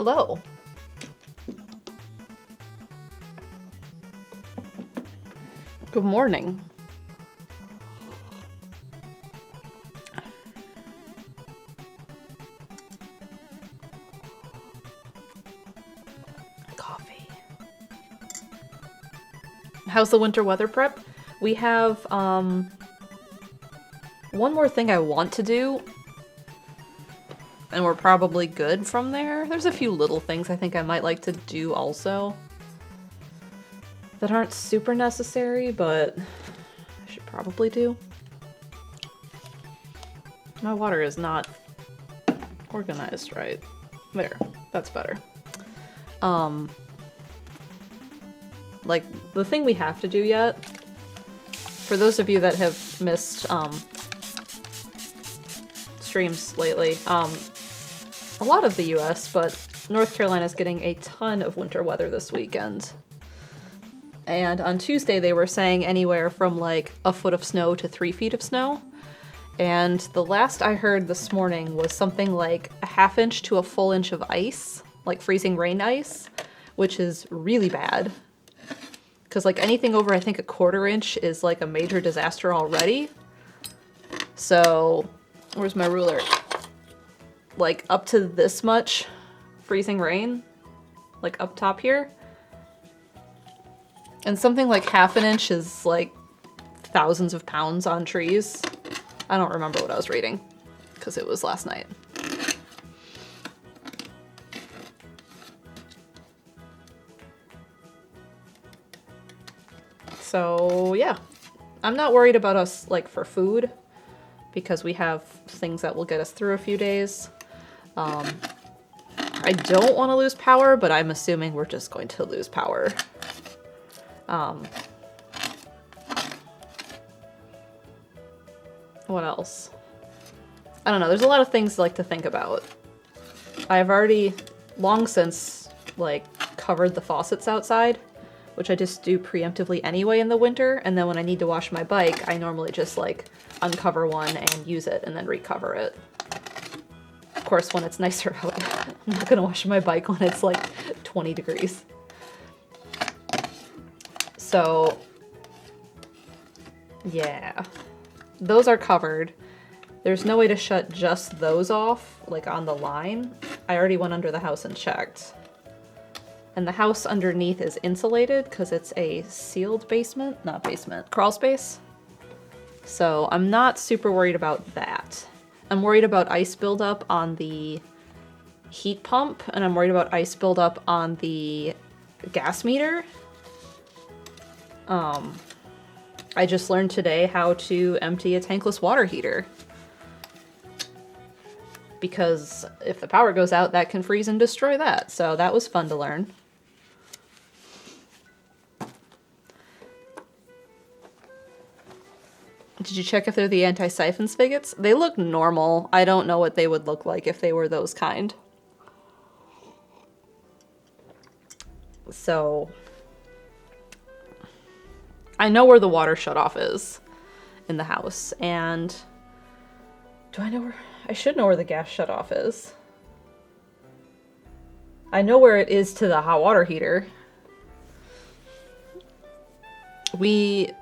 Hello. Good morning. Coffee. How's the winter weather prep? We have one more thing I want to do, and we're probably good from there. There's a few little things I think I might like to do also that aren't super necessary, but I should probably do. My water is not organized right. There, that's better. Like, the thing we have to do yet, for those of you that have missed streams lately, a lot of the US, but North Carolina's getting a ton of winter weather this weekend. And on Tuesday they were saying anywhere from like a foot of snow to 3 feet of snow. And the last I heard this morning was something like a half inch to a full inch of ice, like freezing rain ice, which is really bad. Because like anything over I think a quarter inch is like a major disaster already. So, where's my ruler? Like up to this much freezing rain, like up top here. And something like half an inch is like thousands of pounds on trees. I don't remember what I was reading because it was last night. So yeah, I'm not worried about us like for food because we have things that will get us through a few days. I don't want to lose power, but I'm assuming we're just going to lose power. What else? I don't know, there's a lot of things like to think about. I've already long since like covered the faucets outside, which I just do preemptively anyway in the winter, and then when I need to wash my bike, I normally just like uncover one and use it and then recover it. Of course, when it's nicer out, I'm not gonna wash my bike when it's like 20 degrees. So, yeah, those are covered. There's no way to shut just those off, like on the line. I already went under the house and checked. And the house underneath is insulated because it's a sealed basement, not basement, crawl space. So I'm not super worried about that. I'm worried about ice buildup on the heat pump, and I'm worried about ice buildup on the gas meter. I just learned today how to empty a tankless water heater. Because if the power goes out, that can freeze and destroy that. So that was fun to learn. Did you check if they're the anti-siphon spigots? They look normal. I don't know what they would look like if they were those kind. So, I know where the water shutoff is in the house, and do I know where? I should know where the gas shutoff is. I know where it is to the hot water heater. The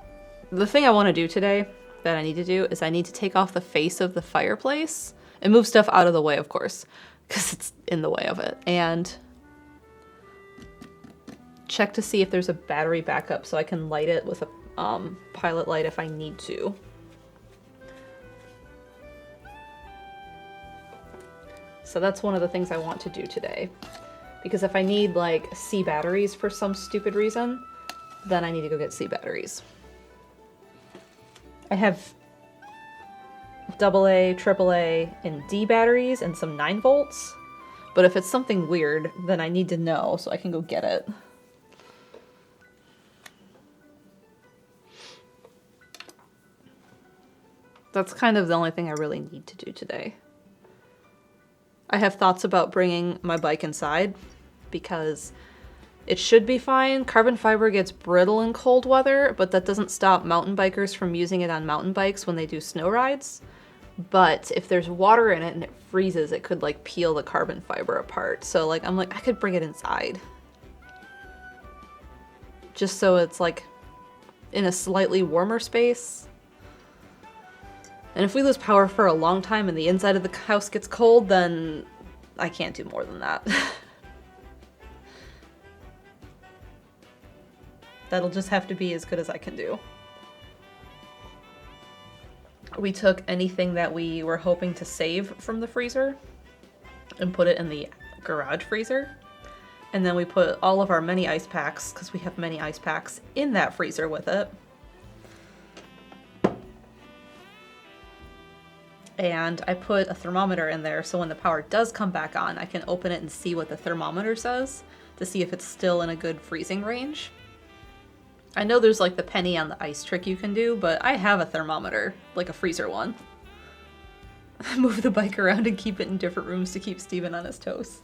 thing I want to do today that I need to do is I need to take off the face of the fireplace and move stuff out of the way, of course, because it's in the way of it, and check to see if there's a battery backup so I can light it with a pilot light if I need to. So that's one of the things I want to do today, because if I need like C batteries for some stupid reason, then I need to go get C batteries. I have AA, AAA, and D batteries and some 9 volts, but if it's something weird, then I need to know so I can go get it. That's kind of the only thing I really need to do today. I have thoughts about bringing my bike inside because it should be fine. Carbon fiber gets brittle in cold weather, but that doesn't stop mountain bikers from using it on mountain bikes when they do snow rides. But if there's water in it and it freezes, it could like peel the carbon fiber apart. So like, I'm like, I could bring it inside. Just so it's like in a slightly warmer space. And if we lose power for a long time and the inside of the house gets cold, then I can't do more than that. That'll just have to be as good as I can do. We took anything that we were hoping to save from the freezer and put it in the garage freezer. And then we put all of our mini ice packs, because we have many ice packs, in that freezer with it. And I put a thermometer in there so when the power does come back on, I can open it and see what the thermometer says to see if it's still in a good freezing range. I know there's like the penny on the ice trick you can do, but I have a thermometer, like a freezer one. I move the bike around and keep it in different rooms to keep Steven on his toes.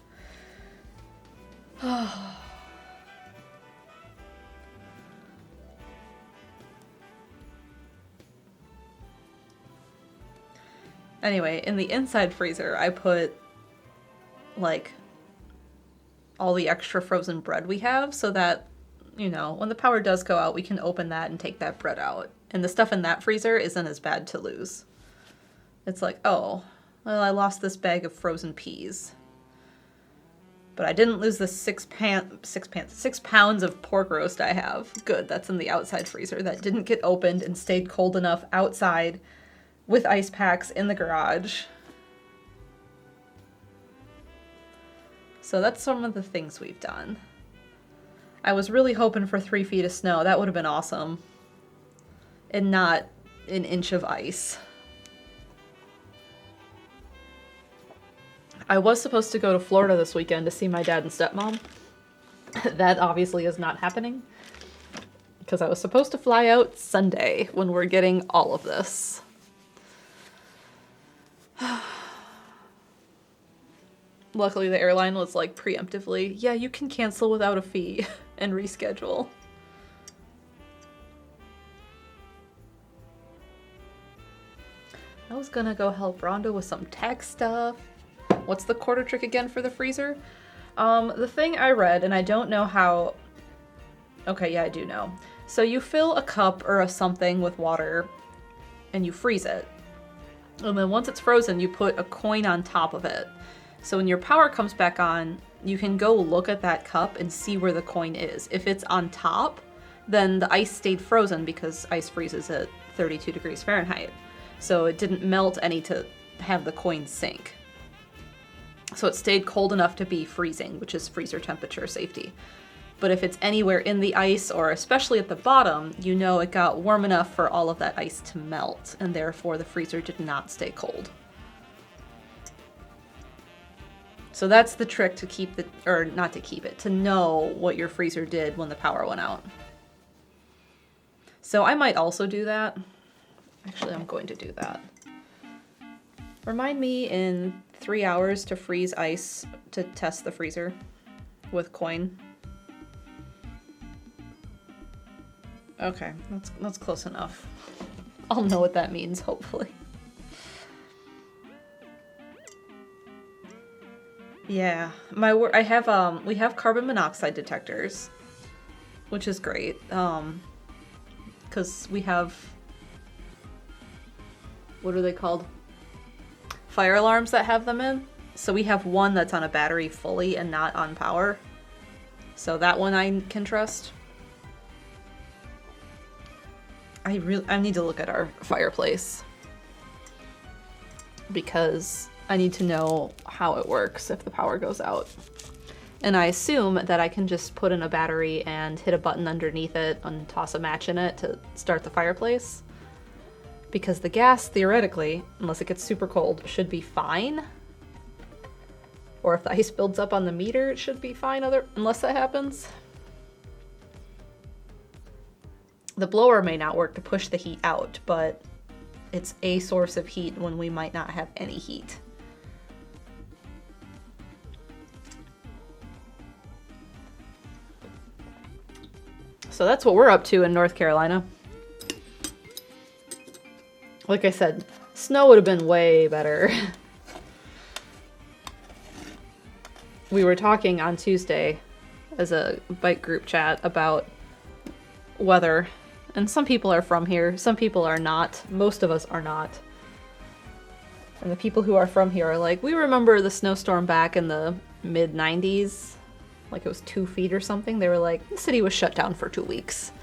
Anyway, in the inside freezer, I put like all the extra frozen bread we have so that, you know, when the power does go out, we can open that and take that bread out. And the stuff in that freezer isn't as bad to lose. It's like, oh, well, I lost this bag of frozen peas. But I didn't lose the 6 pounds of pork roast I have. Good, that's in the outside freezer. That didn't get opened and stayed cold enough outside with ice packs in the garage. So that's some of the things we've done. I was really hoping for 3 feet of snow. That would have been awesome. And not an inch of ice. I was supposed to go to Florida this weekend to see my dad and stepmom. That obviously is not happening. Because I was supposed to fly out Sunday when we're getting all of this. Luckily the airline was like preemptively, yeah, you can cancel without a fee and reschedule. I was gonna go help Rhonda with some tech stuff. What's the quarter trick again for the freezer? The thing I read, and I don't know how... Okay, yeah, I do know. So you fill a cup or a something with water and you freeze it. And then once it's frozen, you put a coin on top of it. So when your power comes back on, you can go look at that cup and see where the coin is. If it's on top, then the ice stayed frozen because ice freezes at 32 degrees Fahrenheit. So it didn't melt any to have the coin sink. So it stayed cold enough to be freezing, which is freezer temperature safety. But if it's anywhere in the ice, or especially at the bottom, you know it got warm enough for all of that ice to melt, and therefore the freezer did not stay cold. So that's the trick to keep the, or not to keep it, to know what your freezer did when the power went out. So I might also do that. Actually, I'm going to do that. Remind me in 3 hours to freeze ice to test the freezer with coin. Okay, that's close enough. I'll know what that means, hopefully. Yeah, we have carbon monoxide detectors, which is great. Because we have, what are they called? Fire alarms that have them in. So we have one that's on a battery fully and not on power. So that one I can trust. I need to look at our fireplace because I need to know how it works if the power goes out. And I assume that I can just put in a battery and hit a button underneath it and toss a match in it to start the fireplace. Because the gas, theoretically, unless it gets super cold, should be fine. Or if the ice builds up on the meter, it should be fine unless that happens. The blower may not work to push the heat out, but it's a source of heat when we might not have any heat. So that's what we're up to in North Carolina. Like I said, Snow would have been way better. We were talking on Tuesday as a bike group chat about weather, and some people are from here, some people are not. Most of us are not. And the people who are from here are like, we remember the snowstorm back in the mid-90s, like it was 2 feet or something. They were like, the city was shut down for 2 weeks.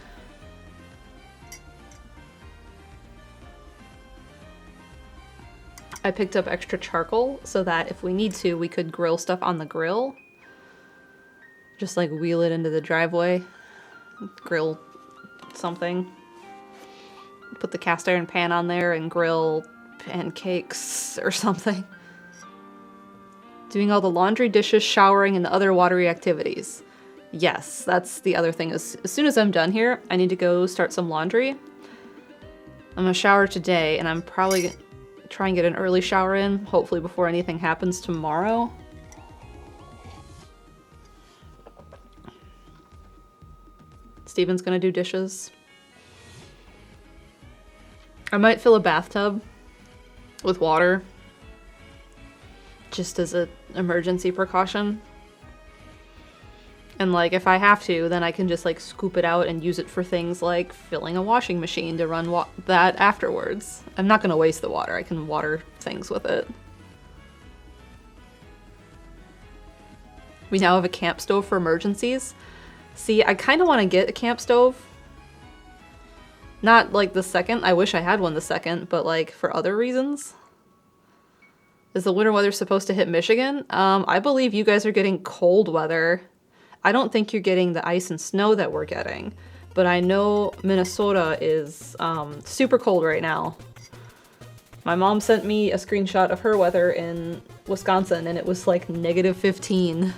I picked up extra charcoal so that if we need to, we could grill stuff on the grill. Just like wheel it into the driveway, grill something. Put the cast iron pan on there and grill pancakes or something. Doing all the laundry, dishes, showering, and the other watery activities. Yes, that's the other thing. As soon as I'm done here, I need to go start some laundry. I'm gonna shower today, and I'm probably gonna try and get an early shower in, hopefully before anything happens tomorrow. Steven's gonna do dishes. I might fill a bathtub with water just as an emergency precaution. And like if I have to, then I can just like scoop it out and use it for things like filling a washing machine to run that afterwards. I'm not gonna waste the water. I can water things with it. We now have a camp stove for emergencies. See, I kind of want to get a camp stove. Not like the second. I wish I had one the second, but like for other reasons. Is the winter weather supposed to hit Michigan? I believe you guys are getting cold weather. I don't think you're getting the ice and snow that we're getting, but I know Minnesota is super cold right now. My mom sent me a screenshot of her weather in Wisconsin, and it was like -15.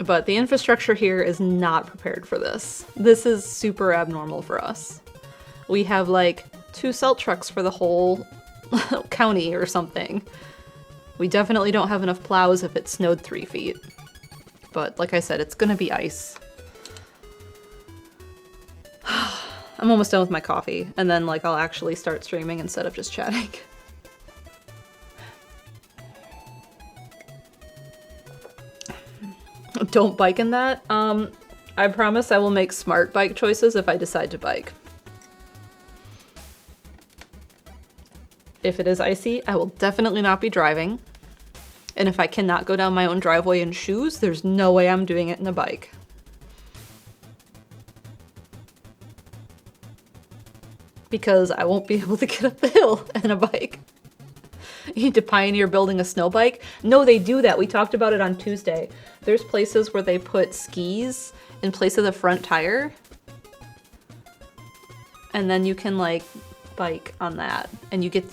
But the infrastructure here is not prepared for this. This is super abnormal for us. We have like 2 salt trucks for the whole county or something. We definitely don't have enough plows if it snowed 3 feet. But like I said, it's gonna be ice. I'm almost done with my coffee, and then like I'll actually start streaming instead of just chatting. Don't bike in that. I promise I will make smart bike choices if I decide to bike. If it is icy, I will definitely not be driving. And if I cannot go down my own driveway in shoes, there's no way I'm doing it in a bike. Because I won't be able to get up the hill in a bike. You need to pioneer building a snow bike? No, they do that. We talked about it on Tuesday. There's places where they put skis in place of the front tire. And then you can like bike on that. And you get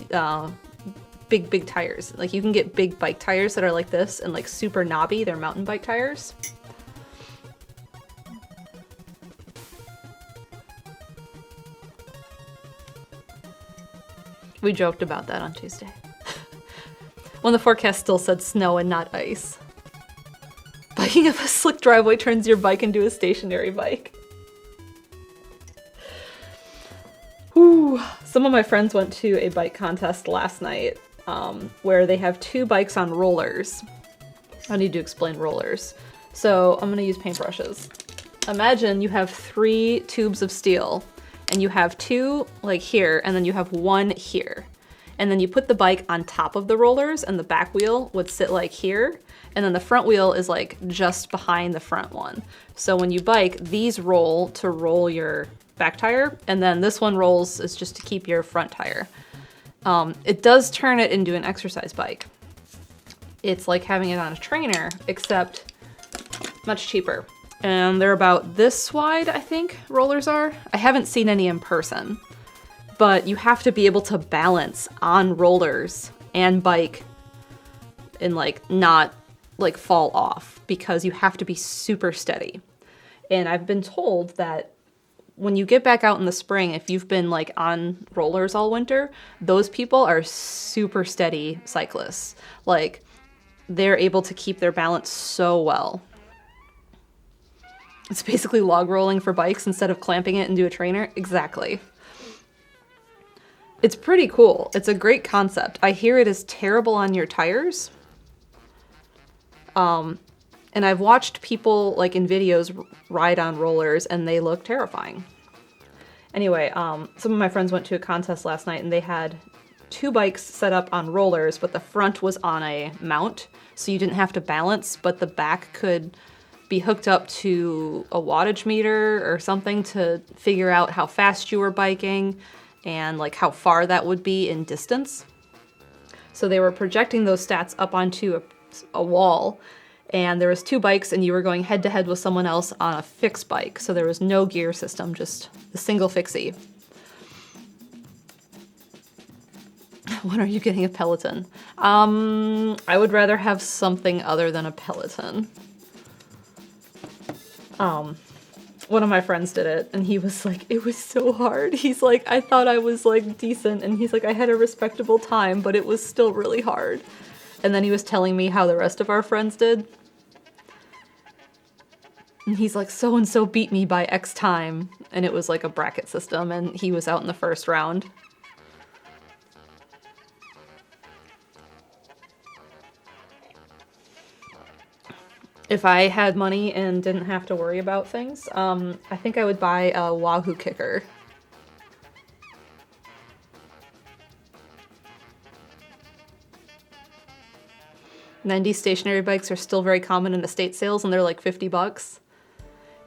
big tires. Like you can get big bike tires that are like this and like super knobby. They're mountain bike tires. We joked about that on Tuesday. When the forecast still said snow and not ice. Biking up a slick driveway turns your bike into a stationary bike. Whew. Some of my friends went to a bike contest last night where they have 2 bikes on rollers. I need to explain rollers. So I'm going to use paintbrushes. Imagine you have 3 tubes of steel and you have 2 like here and then you have 1 here. And then you put the bike on top of the rollers and the back wheel would sit like here. And then the front wheel is like just behind the front one. So when you bike, these roll to roll your back tire. And then this one rolls is just to keep your front tire. It does turn it into an exercise bike. It's like having it on a trainer, except much cheaper. And they're about this wide, I think, rollers are. I haven't seen any in person. But you have to be able to balance on rollers and bike and like not like fall off because you have to be super steady. And I've been told that when you get back out in the spring, if you've been like on rollers all winter, those people are super steady cyclists. Like they're able to keep their balance so well. It's basically log rolling for bikes instead of clamping it into a trainer. Exactly. It's pretty cool. It's a great concept. I hear it is terrible on your tires. And I've watched people, like in videos, ride on rollers, and they look terrifying. Anyway, some of my friends went to a contest last night, and they had 2 bikes set up on rollers, but the front was on a mount, so you didn't have to balance, but the back could be hooked up to a wattage meter or something to figure out how fast you were biking and like how far that would be in distance. So they were projecting those stats up onto a wall, and there was 2 bikes, and you were going head to head with someone else on a fixed bike. So there was no gear system, just the single fixie. When are you getting a Peloton? I would rather have something other than a Peloton. One of my friends did it, and he was like, it was so hard. He's like, I thought I was like decent, and he's like, I had a respectable time, but it was still really hard. And then he was telling me how the rest of our friends did. And he's like, so-and-so beat me by X time. And it was like a bracket system, and he was out in the first round. If I had money and didn't have to worry about things, I think I would buy a Wahoo kicker. '90s stationary bikes are still very common in estate sales, and they're like $50.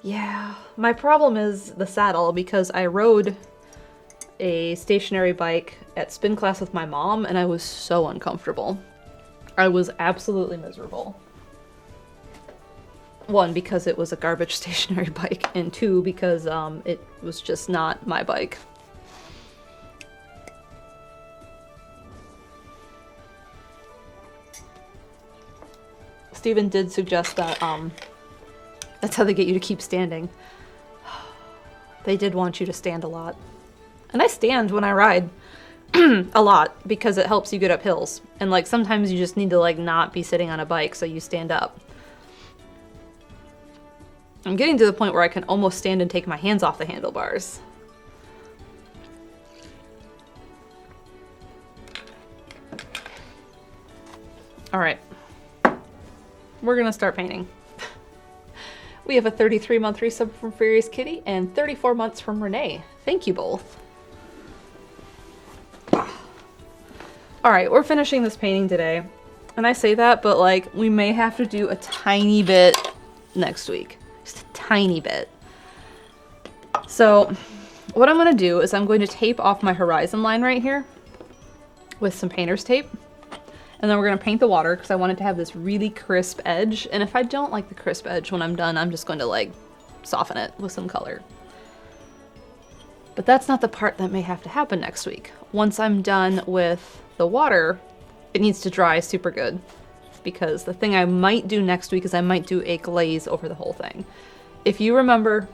Yeah, my problem is the saddle, because I rode a stationary bike at spin class with my mom, and I was so uncomfortable. I was absolutely miserable. 1, because it was a garbage stationary bike, and 2, because it was just not my bike. Steven did suggest that that's how they get you to keep standing. They did want you to stand a lot. And I stand when I ride a lot, because it helps you get up hills. And like sometimes you just need to like not be sitting on a bike, so you stand up. I'm getting to the point where I can almost stand and take my hands off the handlebars. All right. We're gonna start painting. We have a 33-month resub from Furious Kitty and 34 months from Renee. Thank you both. All right, we're finishing this painting today. And I say that, but like we may have to do a tiny bit next week. Just a tiny bit. So what I'm gonna do is I'm going to tape off my horizon line right here with some painter's tape. And then we're going to paint the water because I want it to have this really crisp edge. And if I don't like the crisp edge when I'm done, I'm just going to like soften it with some color. But that's not the part that may have to happen next week. Once I'm done with the water, it needs to dry super good. Because the thing I might do next week is I might do a glaze over the whole thing. If you remember...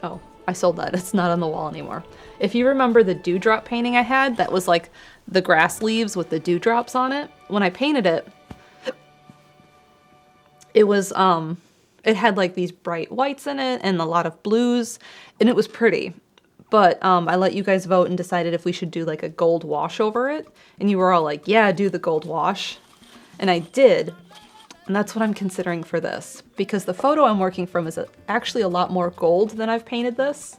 Oh, I sold that. It's not on the wall anymore. If you remember the dewdrop painting I had, that was like the grass leaves with the dewdrops on it. When I painted it, it was, it had like these bright whites in it and a lot of blues, and it was pretty. But I let you guys vote and decided if we should do like a gold wash over it. And you were all like, yeah, do the gold wash. And I did. And that's what I'm considering for this. Because the photo I'm working from is actually a lot more gold than I've painted this.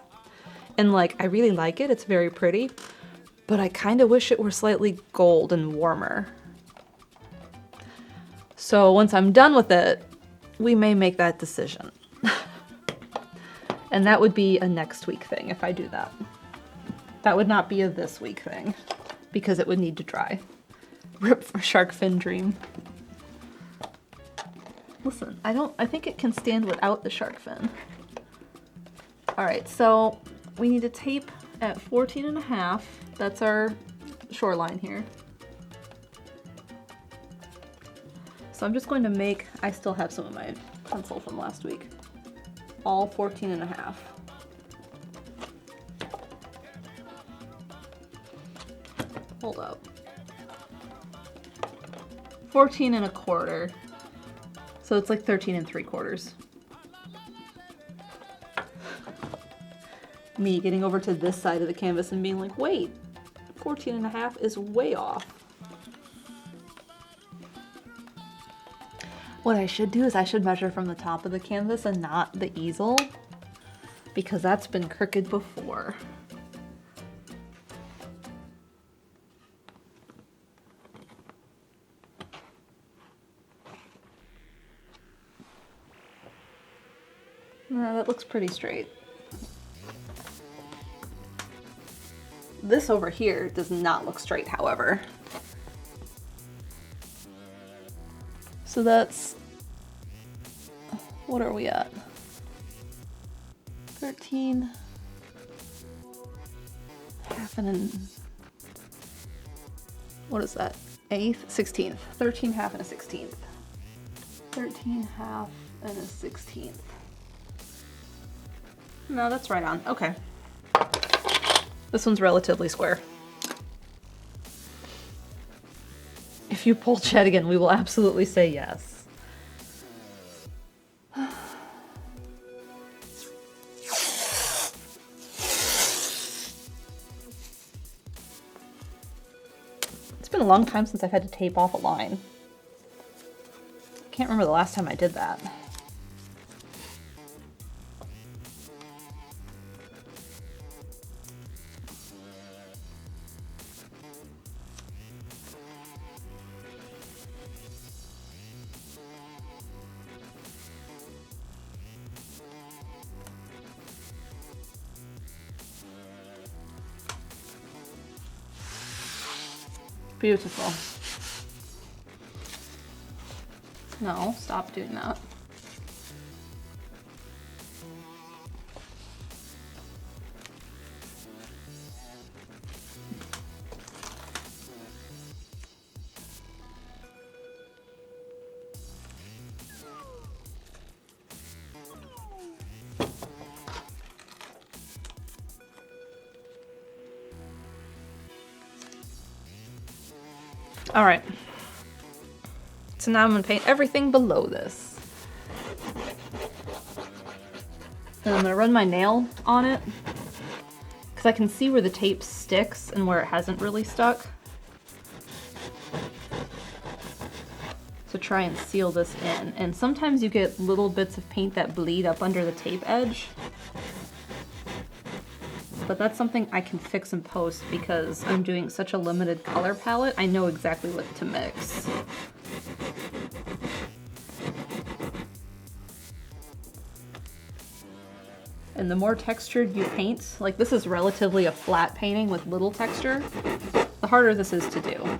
And like, I really like it. It's very pretty. But I kind of wish it were slightly gold and warmer. So once I'm done with it, we may make that decision. And that would be a next week thing if I do that. That would not be a this week thing, because it would need to dry. Rip for shark fin dream. Listen, I think it can stand without the shark fin. All right, so we need to tape at 14.5. That's our shoreline here. So I'm just going to make, I still have some of my pencil from last week. All 14.5. Hold up. 14.25. So it's like 13.75. Me getting over to this side of the canvas and being like, wait, 14.5 is way off. What I should do is I should measure from the top of the canvas and not the easel, because that's been crooked before. No, that looks pretty straight. This over here does not look straight, however. So that's, what are we at? 13, half and what is that? 1/8, 16th. 13, half and a 16th. 13, half and a 16th. No, that's right on. Okay. This one's relatively square. If you pull Chet again, we will absolutely say yes. It's been a long time since I've had to tape off a line. I can't remember the last time I did that. Beautiful. No, stop doing that. All right, so now I'm gonna paint everything below this. And I'm gonna run my nail on it because I can see where the tape sticks and where it hasn't really stuck. So try and seal this in. And sometimes you get little bits of paint that bleed up under the tape edge. But that's something I can fix in post because I'm doing such a limited color palette. I know exactly what to mix. And the more textured you paint, like this is relatively a flat painting with little texture, the harder this is to do.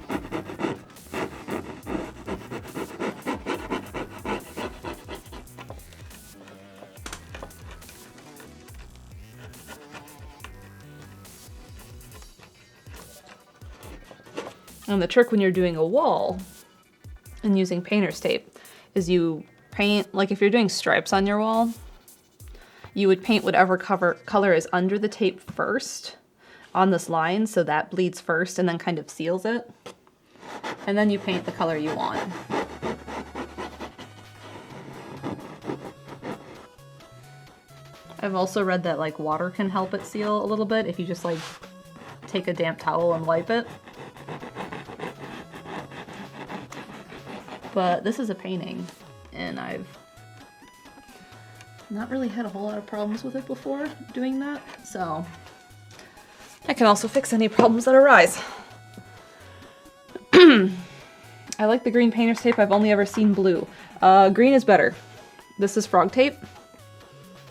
And the trick when you're doing a wall and using painter's tape is you paint, like if you're doing stripes on your wall, you would paint whatever color is under the tape first on this line, so that bleeds first and then kind of seals it. And then you paint the color you want. I've also read that like water can help it seal a little bit if you just like take a damp towel and wipe it. But this is a painting, and I've not really had a whole lot of problems with it before doing that, so I can also fix any problems that arise. I like the green painter's tape. I've only ever seen blue. Green is better. This is frog tape.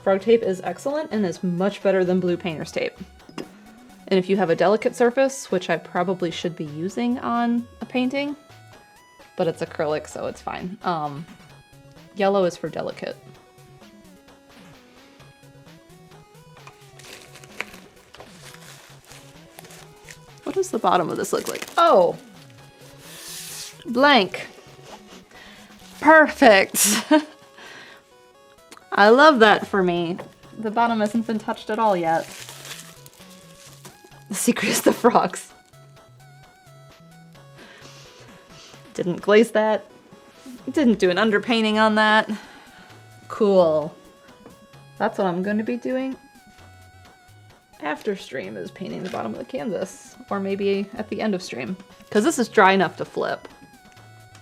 Frog tape is excellent and is much better than blue painter's tape. And if you have a delicate surface, which I probably should be using on a painting, but it's acrylic, so it's fine. Yellow is for delicate. What does the bottom of this look like? Oh! Blank. Perfect! I love that for me. The bottom hasn't been touched at all yet. The secret is the frogs. Didn't glaze that. Didn't do an underpainting on that. Cool. That's what I'm going to be doing. after stream is painting the bottom of the canvas, or maybe at the end of stream. Because this is dry enough to flip.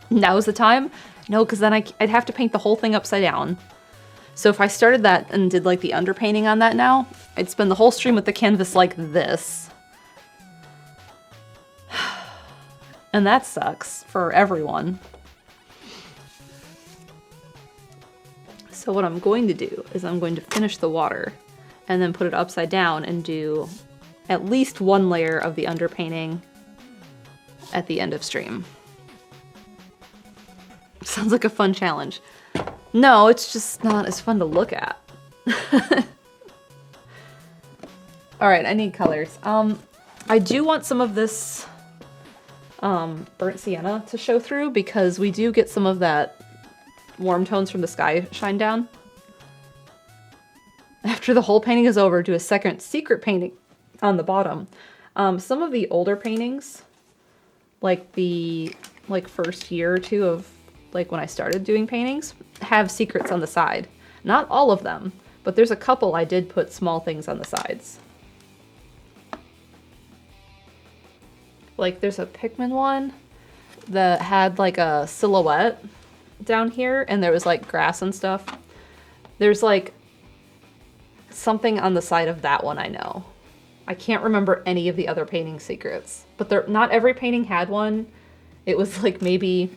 Now's the time? No, because then I'd have to paint the whole thing upside down. So if I started that and did like the underpainting on that now, I'd spend the whole stream with the canvas like this. And that sucks for everyone. So what I'm going to do is I'm going to finish the water and then put it upside down and do at least one layer of the underpainting at the end of stream. Sounds like a fun challenge. No, it's just not as fun to look at. All right, I need colors. I do want some of this burnt sienna to show through because we do get some of that warm tones from the sky shine down. After the whole painting is over, do a second secret painting on the bottom. Some of the older paintings, like the first year or two of like when I started doing paintings, have secrets on the side. Not all of them, but there's a couple I did put small things on the sides. Like there's a Pikmin one that had like a silhouette down here and there was like grass and stuff. There's like something on the side of that one I know. I can't remember any of the other painting secrets, but not every painting had one. It was like maybe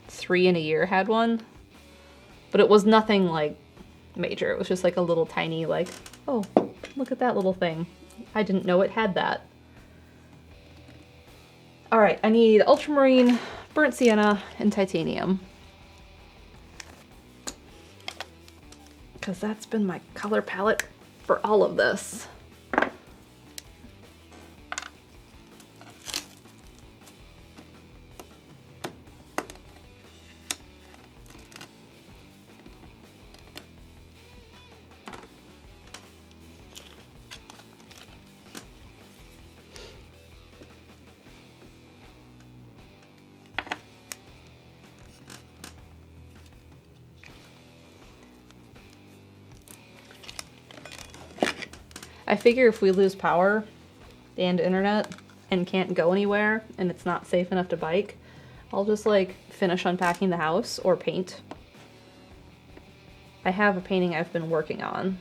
3 in a year had one, but it was nothing like major. It was just like a little tiny like, oh, look at that little thing. I didn't know it had that. All right, I need ultramarine, burnt sienna, and titanium. Because that's been my color palette for all of this. I figure if we lose power and internet and can't go anywhere and it's not safe enough to bike, I'll just like finish unpacking the house or paint. I have a painting I've been working on.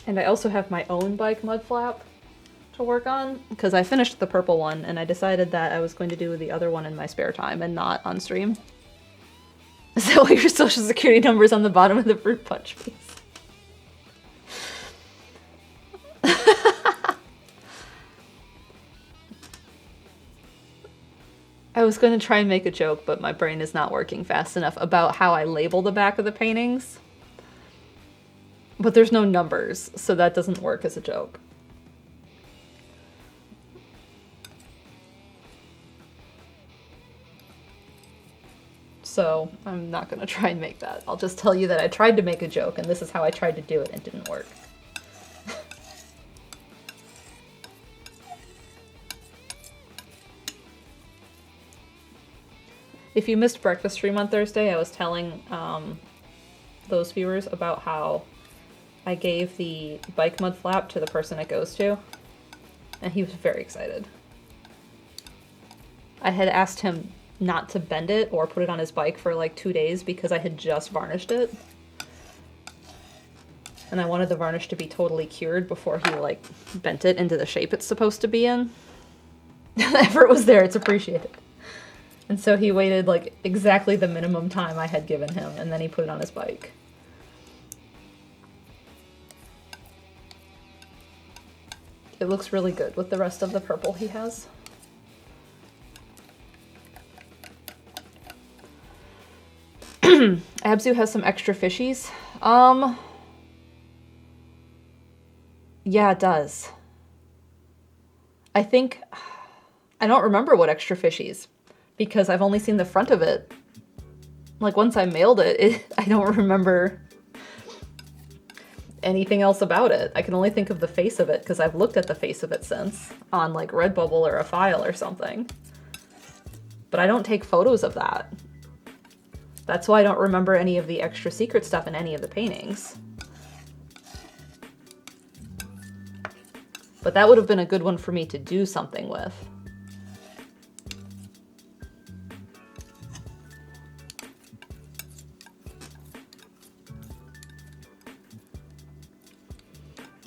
And I also have my own bike mud flap to work on because I finished the purple one and I decided that I was going to do the other one in my spare time and not on stream. Is that why your social security number is on the bottom of the fruit punch piece? I was going to try and make a joke, but my brain is not working fast enough about how I label the back of the paintings. But there's no numbers, so that doesn't work as a joke. So I'm not going to try and make that. I'll just tell you that I tried to make a joke, and this is how I tried to do it, and it didn't work. If you missed breakfast stream on Thursday, I was telling those viewers about how I gave the bike mud flap to the person it goes to, and he was very excited. I had asked him not to bend it or put it on his bike for like 2 days because I had just varnished it. And I wanted the varnish to be totally cured before he like bent it into the shape it's supposed to be in. The effort was there, it's appreciated. And so he waited like exactly the minimum time I had given him, and then he put it on his bike. It looks really good with the rest of the purple he has. Abzu has some extra fishies. Yeah, it does. I think, I don't remember what extra fishies, because I've only seen the front of it. Like once I mailed it, I don't remember anything else about it. I can only think of the face of it because I've looked at the face of it since on like Redbubble or a file or something. But I don't take photos of that. That's why I don't remember any of the extra secret stuff in any of the paintings. But that would have been a good one for me to do something with.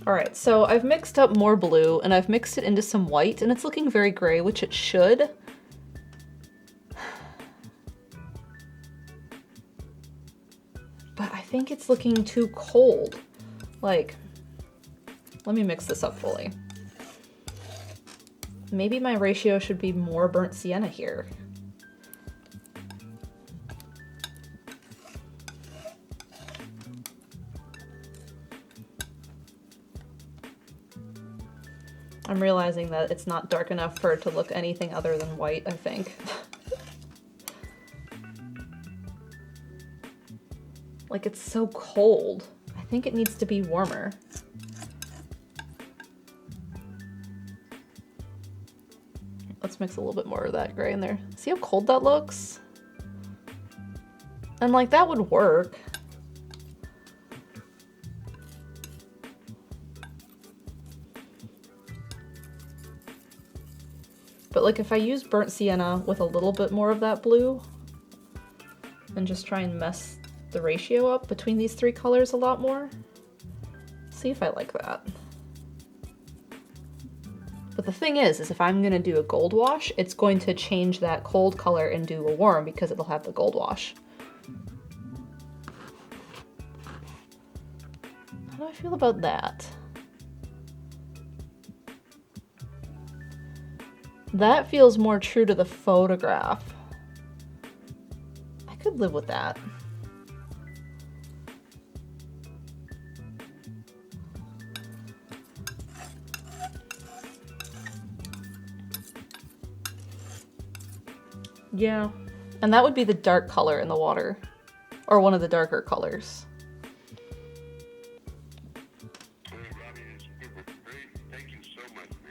Alright, so I've mixed up more blue and I've mixed it into some white and it's looking very gray, which it should. But I think it's looking too cold. Like, let me mix this up fully. Maybe my ratio should be more burnt sienna here. I'm realizing that it's not dark enough for it to look anything other than white, I think. Like, it's so cold. I think it needs to be warmer. Let's mix a little bit more of that gray in there. See how cold that looks? And like, that would work. But like, if I use burnt sienna with a little bit more of that blue and just try and mess the ratio up between these three colors a lot more, see if I like that. But the thing is if I'm gonna do a gold wash, it's going to change that cold color and do a warm because it'll have the gold wash. How do I feel about that? That feels more true to the photograph. I could live with that. Yeah, and that would be the dark color in the water, or one of the darker colors.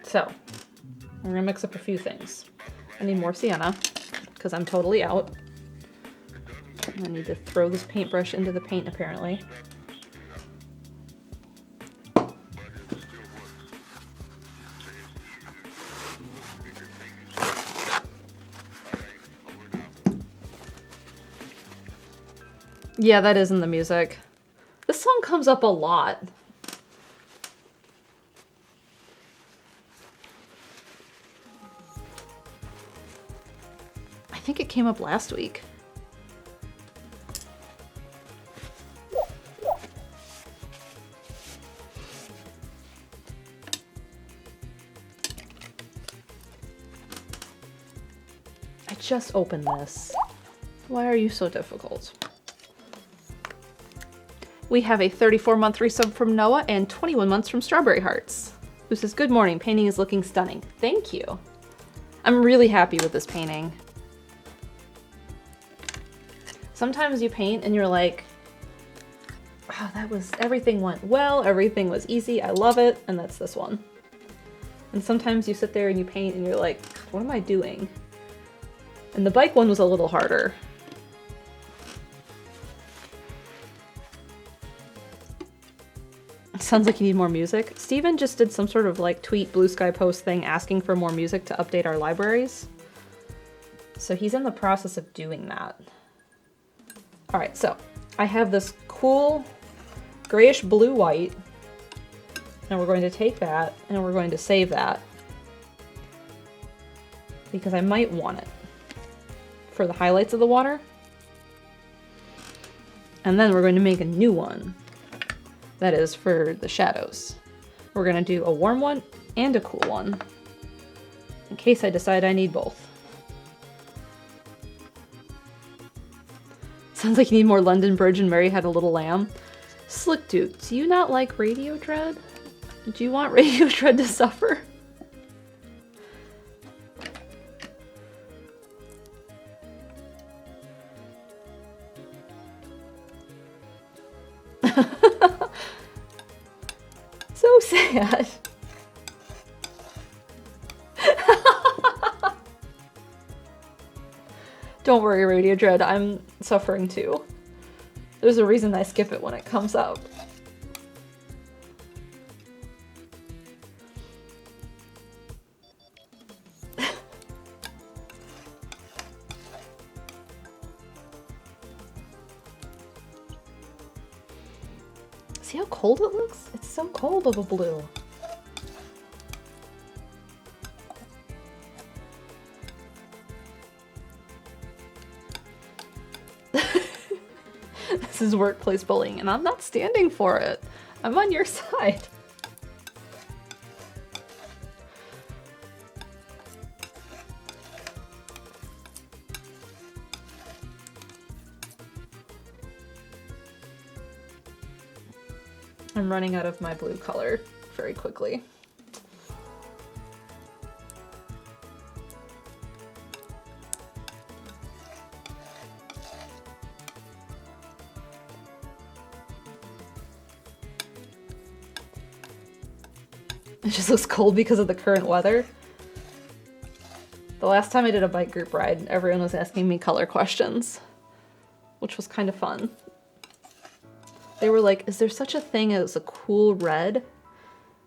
So, I'm gonna mix up a few things. I need more sienna, because I'm totally out. I need to throw this paintbrush into the paint, apparently. Yeah, that is in the music. This song comes up a lot. I think it came up last week. I just opened this. Why are you so difficult? We have a 34-month resub from Noah and 21 months from Strawberry Hearts, who says, "Good morning, painting is looking stunning." Thank you. I'm really happy with this painting. Sometimes you paint and you're like, oh, everything went well, everything was easy, I love it, and that's this one. And sometimes you sit there and you paint and you're like, what am I doing? And the bike one was a little harder. Sounds like you need more music. Steven just did some sort of like tweet blue sky post thing asking for more music to update our libraries. So he's in the process of doing that. All right, so I have this cool grayish blue white, and we're going to take that and we're going to save that because I might want it for the highlights of the water. And then we're going to make a new one. That is for the shadows. We're gonna do a warm one and a cool one, in case I decide I need both. Sounds like you need more London Bridge and Mary Had a Little Lamb. Slick Duke, do you not like Radio Dread? Do you want Radio Dread to suffer? So sad. Don't worry, Radio Dread, I'm suffering too. There's a reason I skip it when it comes up. See how cold it looks? It's so cold of a blue. This is workplace bullying, and I'm not standing for it. I'm on your side. I'm running out of my blue color very quickly. It just looks cold because of the current weather. The last time I did a bike group ride, everyone was asking me color questions, which was kind of fun. They were like, is there such a thing as a cool red?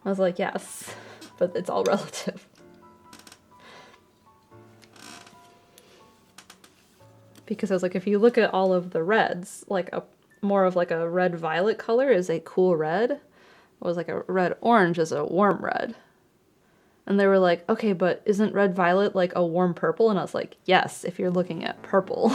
I was like, yes, but it's all relative. Because I was like, if you look at all of the reds, like more of like a red-violet color is a cool red. It was like a red-orange is a warm red. And they were like, okay, but isn't red-violet like a warm purple? And I was like, yes, if you're looking at purple.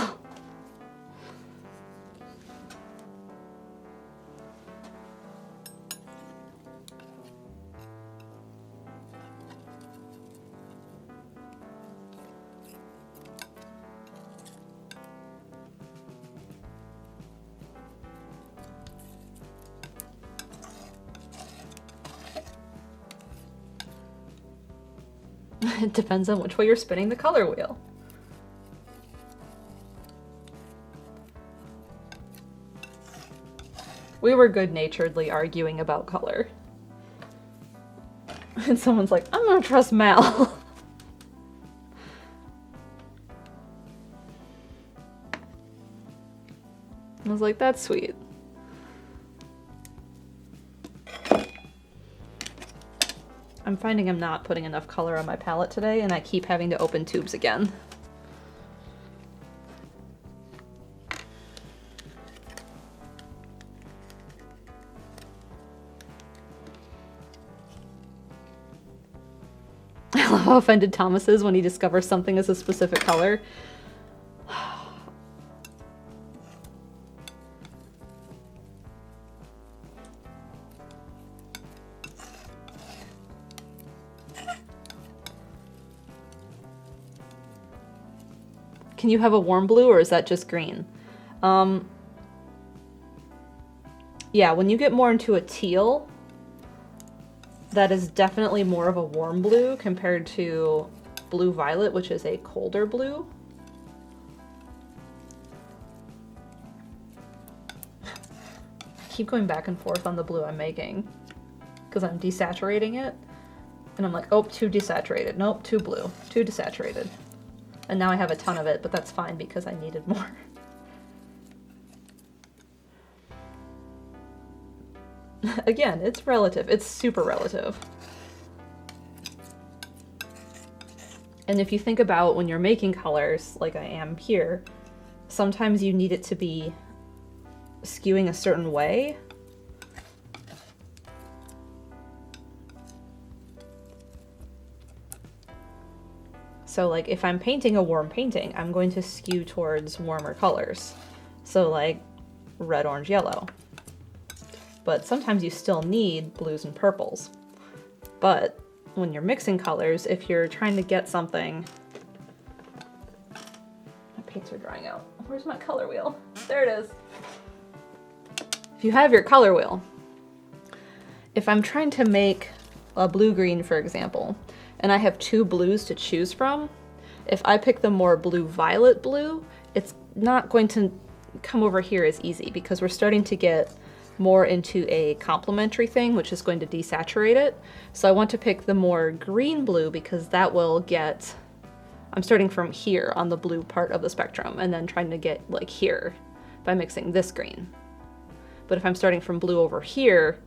It depends on which way you're spinning the color wheel. We were good-naturedly arguing about color. And someone's like, I'm gonna trust Mal. I was like, that's sweet. I'm finding I'm not putting enough color on my palette today, and I keep having to open tubes again. I love how offended Thomas is when he discovers something is a specific color. Can you have a warm blue, or is that just green? Yeah, when you get more into a teal, that is definitely more of a warm blue compared to blue-violet, which is a colder blue. I keep going back and forth on the blue I'm making because I'm desaturating it. And I'm like, oh, too desaturated. Nope, too blue. Too desaturated. And now I have a ton of it, but that's fine because I needed more. Again, it's relative. It's super relative. And if you think about when you're making colors, like I am here, sometimes you need it to be skewing a certain way. So like if I'm painting a warm painting, I'm going to skew towards warmer colors. So like red, orange, yellow. But sometimes you still need blues and purples. But when you're mixing colors, if you're trying to get something... My paints are drying out. Where's my color wheel? There it is. If you have your color wheel, if I'm trying to make a blue-green, for example, and I have two blues to choose from, if I pick the more blue-violet blue, it's not going to come over here as easy because we're starting to get more into a complementary thing, which is going to desaturate it. So I want to pick the more green blue because that will get, I'm starting from here on the blue part of the spectrum and then trying to get like here by mixing this green. But if I'm starting from blue over here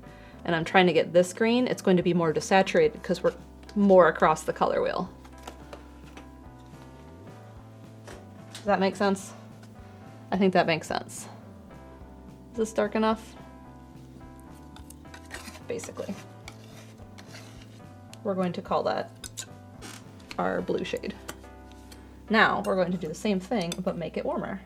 and I'm trying to get this green, it's going to be more desaturated because we're more across the color wheel. Does that make sense? I think that makes sense. Is this dark enough? basically. We're going to call that our blue shade. Now we're going to do the same thing, but make it warmer.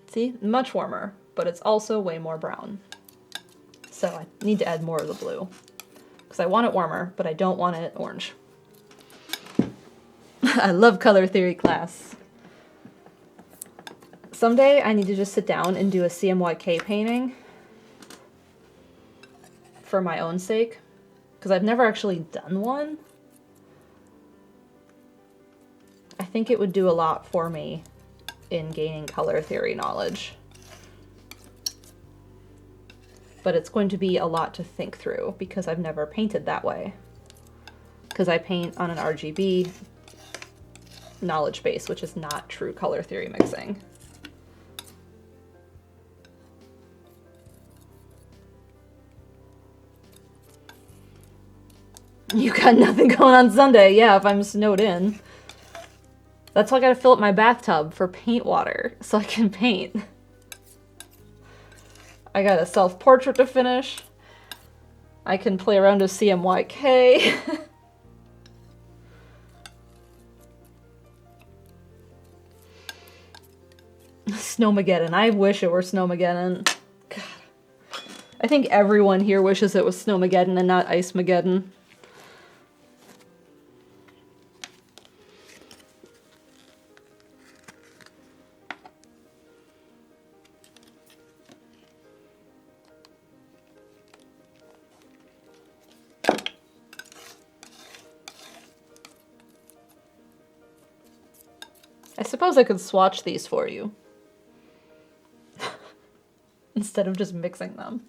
See, much warmer, but it's also way more brown. So I need to add more of the blue because I want it warmer, but I don't want it orange. I love color theory class. Someday I need to just sit down and do a CMYK painting for my own sake, because I've never actually done one. I think it would do a lot for me in gaining color theory knowledge. But it's going to be a lot to think through because I've never painted that way. Because I paint on an RGB knowledge base, which is not true color theory mixing. You got nothing going on Sunday. Yeah, if I'm snowed in. That's why I gotta fill up my bathtub for paint water so I can paint. I got a self-portrait to finish. I can play around with CMYK. Snowmageddon. I wish it were Snowmageddon. God. I think everyone here wishes it was Snowmageddon and not Icemageddon. I suppose I could swatch these for you. Instead of just mixing them.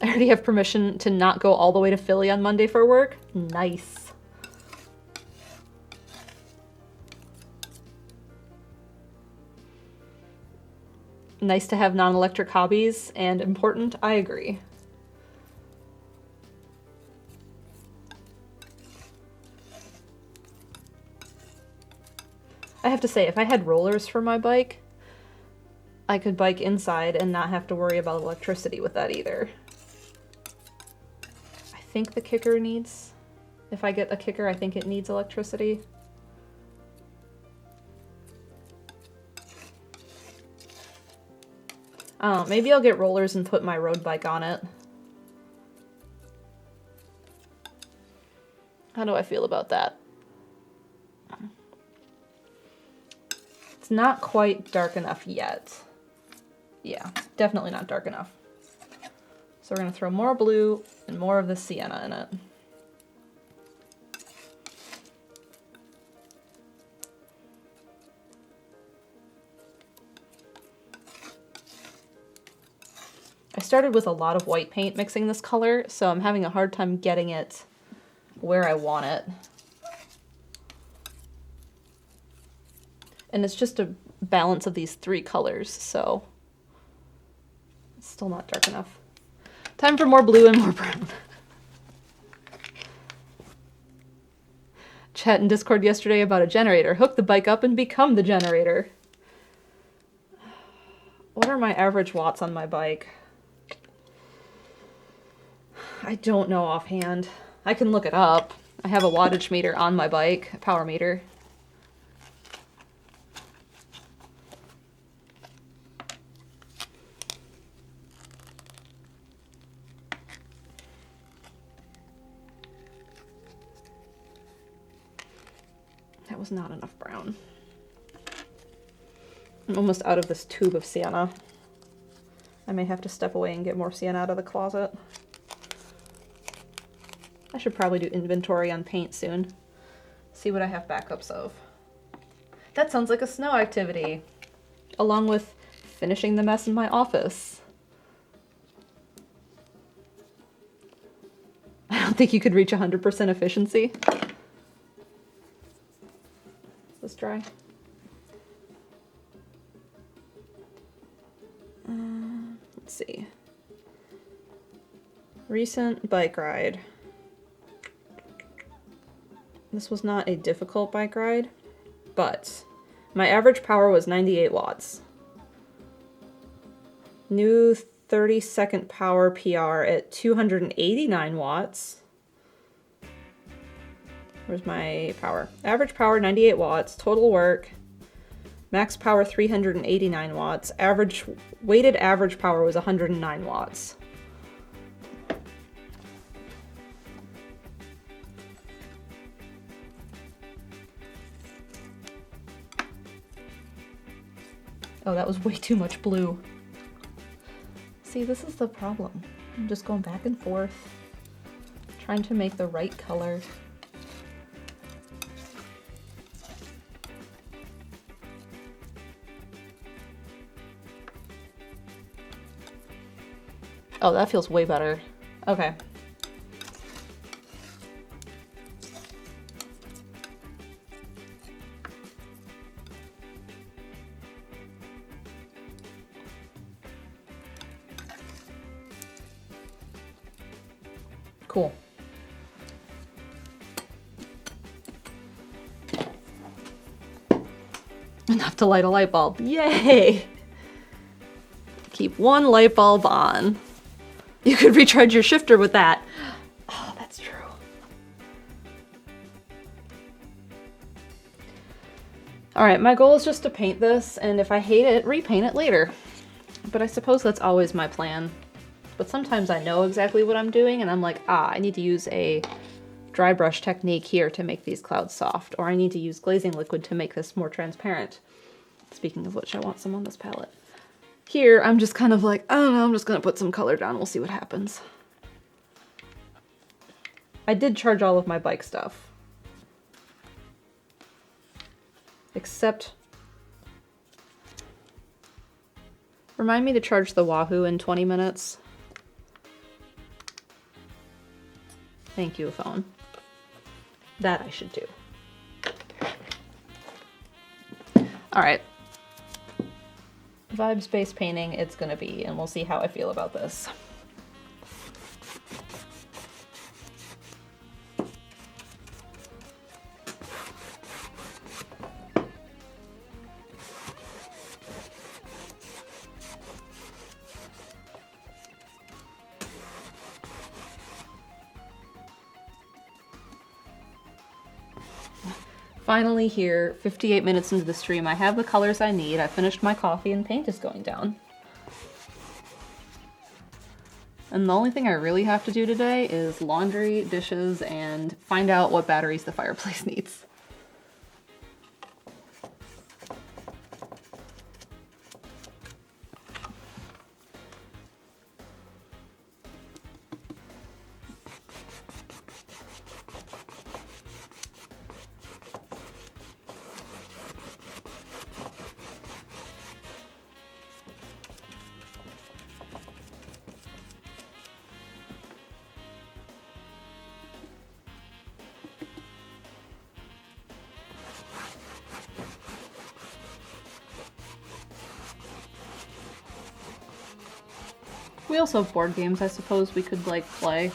I already have permission to not go all the way to Philly on Monday for work. Nice. Nice to have non-electric hobbies, and important, I agree. I have to say, if I had rollers for my bike, I could bike inside and not have to worry about electricity with that either. I think the kicker needs, if I get a kicker, I think it needs electricity. Maybe I'll get rollers and put my road bike on it. How do I feel about that? It's not quite dark enough yet. Yeah, definitely not dark enough. So we're going to throw more blue and more of the sienna in it. I started with a lot of white paint mixing this color, so I'm having a hard time getting it where I want it. And it's just a balance of these three colors, so it's still not dark enough. Time for more blue and more brown. Chat in Discord yesterday about a generator. Hook the bike up and become the generator. What are my average watts on my bike? I don't know offhand. I can look it up. I have a wattage meter on my bike, a power meter. That was not enough brown. I'm almost out of this tube of sienna. I may have to step away and get more sienna out of the closet. I should probably do inventory on paint soon. See what I have backups of. That sounds like a snow activity, along with finishing the mess in my office. I don't think you could reach 100% efficiency. Is this dry? Let's see. Recent bike ride. This was not a difficult bike ride, but my average power was 98 watts. New 30-second power PR at 289 watts. Where's my power? Average power 98 watts, total work. Max power 389 watts. Weighted average power was 109 watts. Oh, that was way too much blue. See, this is the problem. I'm just going back and forth, trying to make the right color. Oh, that feels way better. Okay. Cool. Enough to light a light bulb. Yay! Keep one light bulb on. You could recharge your shifter with that. Oh, that's true. Alright, my goal is just to paint this, and if I hate it, repaint it later. But I suppose that's always my plan. But sometimes I know exactly what I'm doing, and I'm like, I need to use a dry brush technique here to make these clouds soft, or I need to use glazing liquid to make this more transparent. Speaking of which, I want some on this palette. Here, I'm just kind of like, I don't know, I'm just gonna put some color down, we'll see what happens. I did charge all of my bike stuff. Except... Remind me to charge the Wahoo in 20 minutes. Thank you, phone. That I should do. Alright. Vibes-based painting it's gonna be, and we'll see how I feel about this. Finally here, 58 minutes into the stream, I have the colors I need, I finished my coffee, and paint is going down. And the only thing I really have to do today is laundry, dishes, and find out what batteries the fireplace needs. We also have board games, I suppose we could, like, play.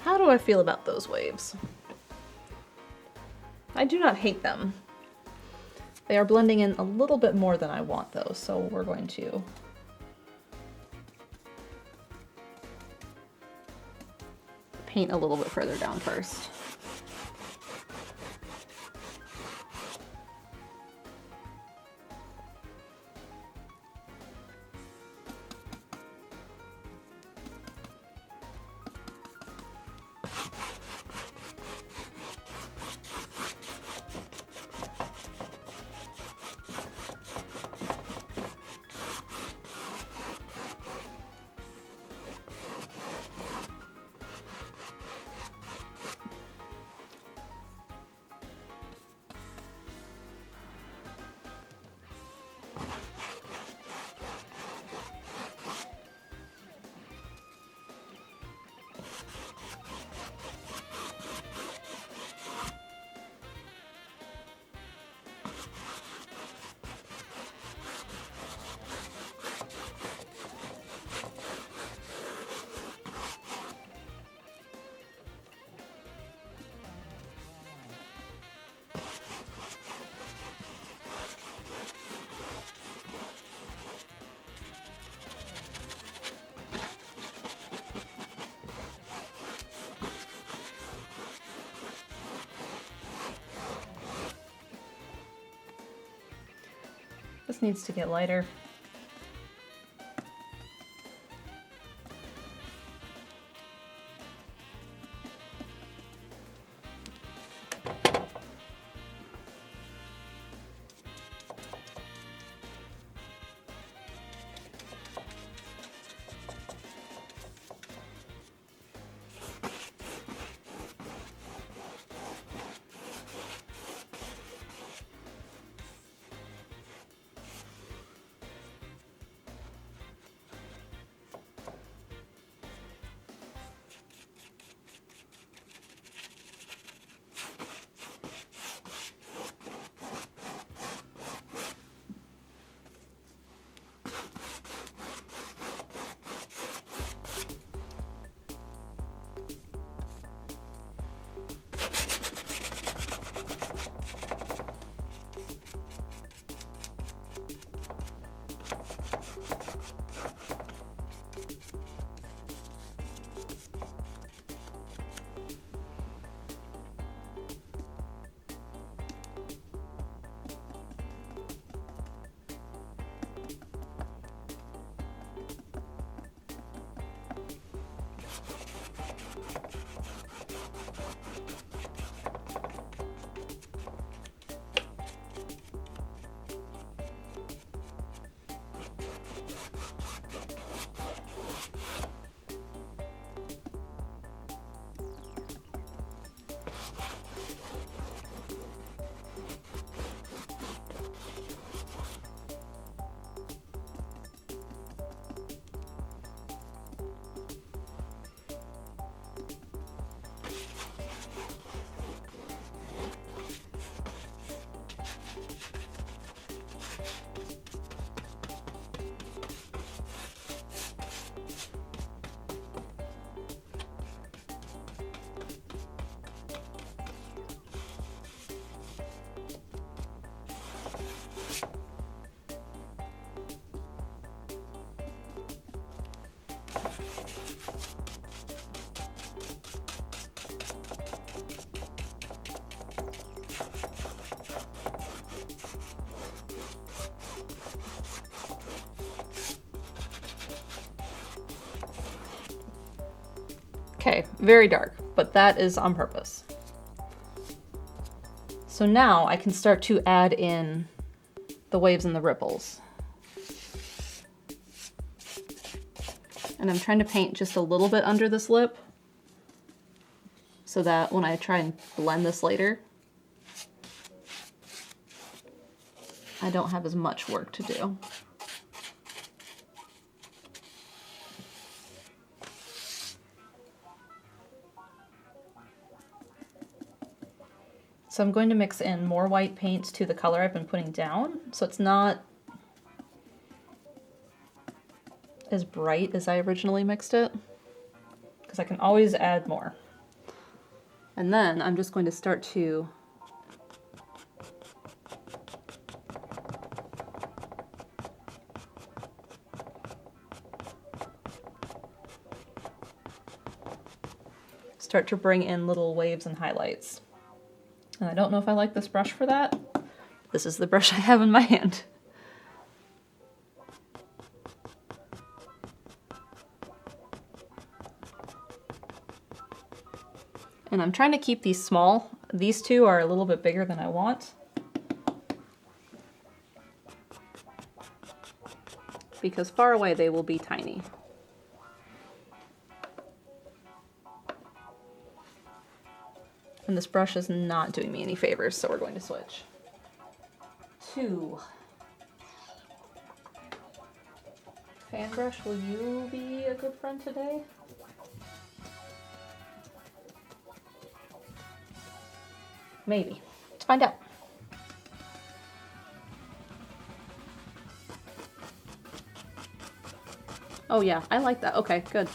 How do I feel about those waves? I do not hate them. They are blending in a little bit more than I want though, so we're going to paint a little bit further down first. This needs to get lighter. Okay, very dark, but that is on purpose. So now I can start to add in the waves and the ripples. And I'm trying to paint just a little bit under this lip so that when I try and blend this later, I don't have as much work to do. So I'm going to mix in more white paint to the color I've been putting down, so it's not as bright as I originally mixed it, because I can always add more. And then I'm just going to start to bring in little waves and highlights. And I don't know if I like this brush for that. This is the brush I have in my hand. And I'm trying to keep these small. These two are a little bit bigger than I want, because far away they will be tiny. And this brush is not doing me any favors, so we're going to switch to fan brush. Will you be a good friend today? Maybe. Let's find out. Oh yeah, I like that. Okay, good.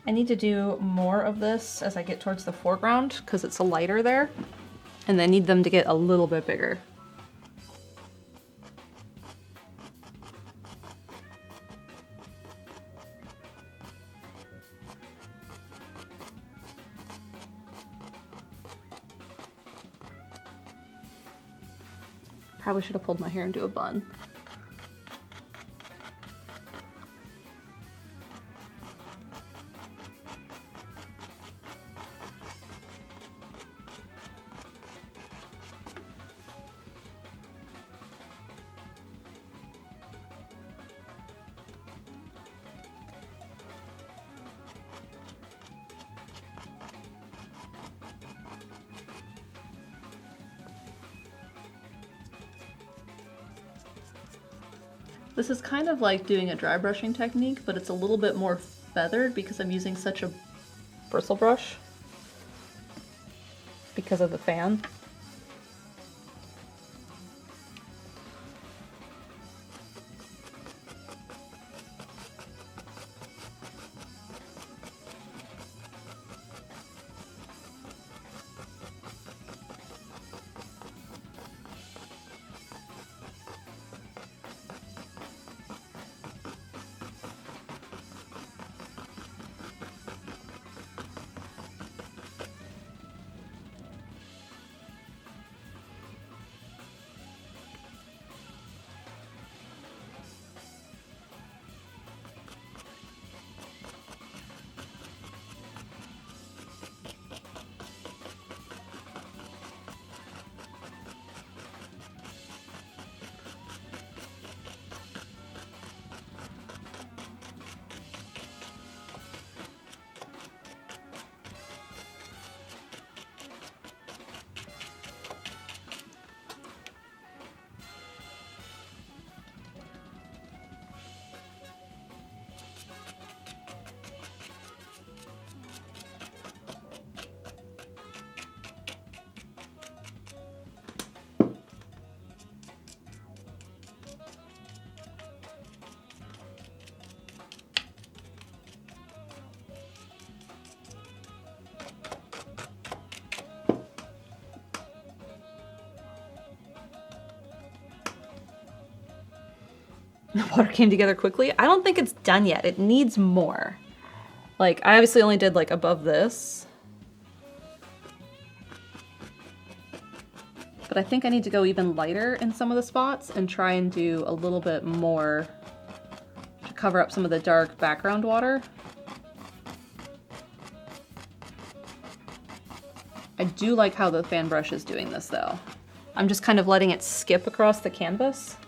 I need to do more of this as I get towards the foreground because it's lighter there, and I need them to get a little bit bigger. Probably should have pulled my hair into a bun. This is kind of like doing a dry brushing technique, but it's a little bit more feathered because I'm using such a bristle brush because of the fan. The water came together quickly. I don't think it's done yet. It needs more. Like, I obviously only did like above this. But I think I need to go even lighter in some of the spots and try and do a little bit more to cover up some of the dark background water. I do like how the fan brush is doing this though. I'm just kind of letting it skip across the canvas.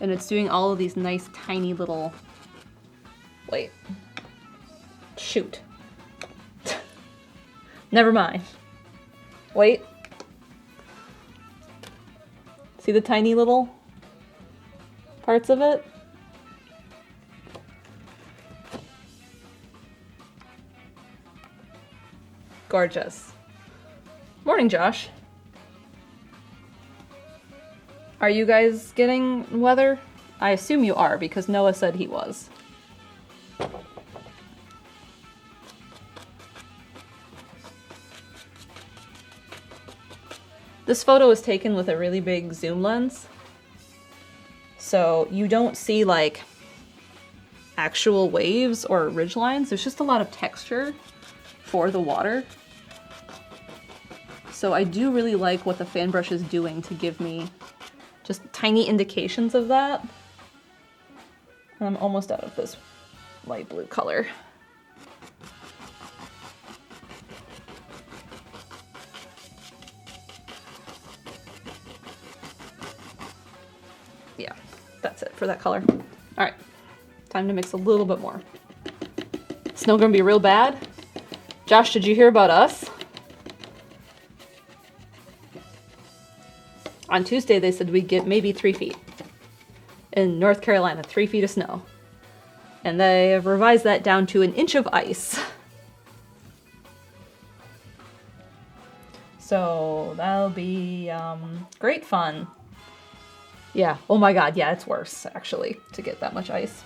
And it's doing all of these nice tiny little, wait, shoot. Never mind. Wait. See the tiny little parts of it? Gorgeous. Morning, Josh. Are you guys getting weather? I assume you are because Noah said he was. This photo is taken with a really big zoom lens. So you don't see like actual waves or ridge lines. There's just a lot of texture for the water. So I do really like what the fan brush is doing to give me just tiny indications of that. And I'm almost out of this light blue color. Yeah, that's it for that color. All right, time to mix a little bit more. Snow gonna be real bad. Josh, did you hear about us? On Tuesday, they said we'd get maybe 3 feet. In North Carolina, 3 feet of snow. And they have revised that down to 1 inch of ice. So that'll be great fun. Yeah, oh my god, yeah, it's worse, actually, to get that much ice.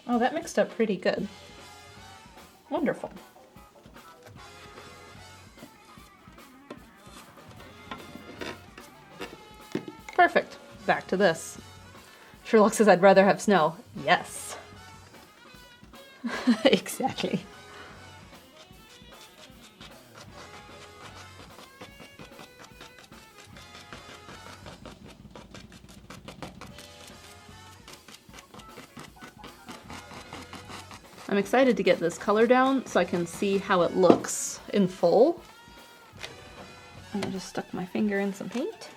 Oh, that mixed up pretty good. Wonderful. Perfect. Back to this. Sherlock says I'd rather have snow. Yes. Exactly. I'm excited to get this color down so I can see how it looks in full. And I just stuck my finger in some paint.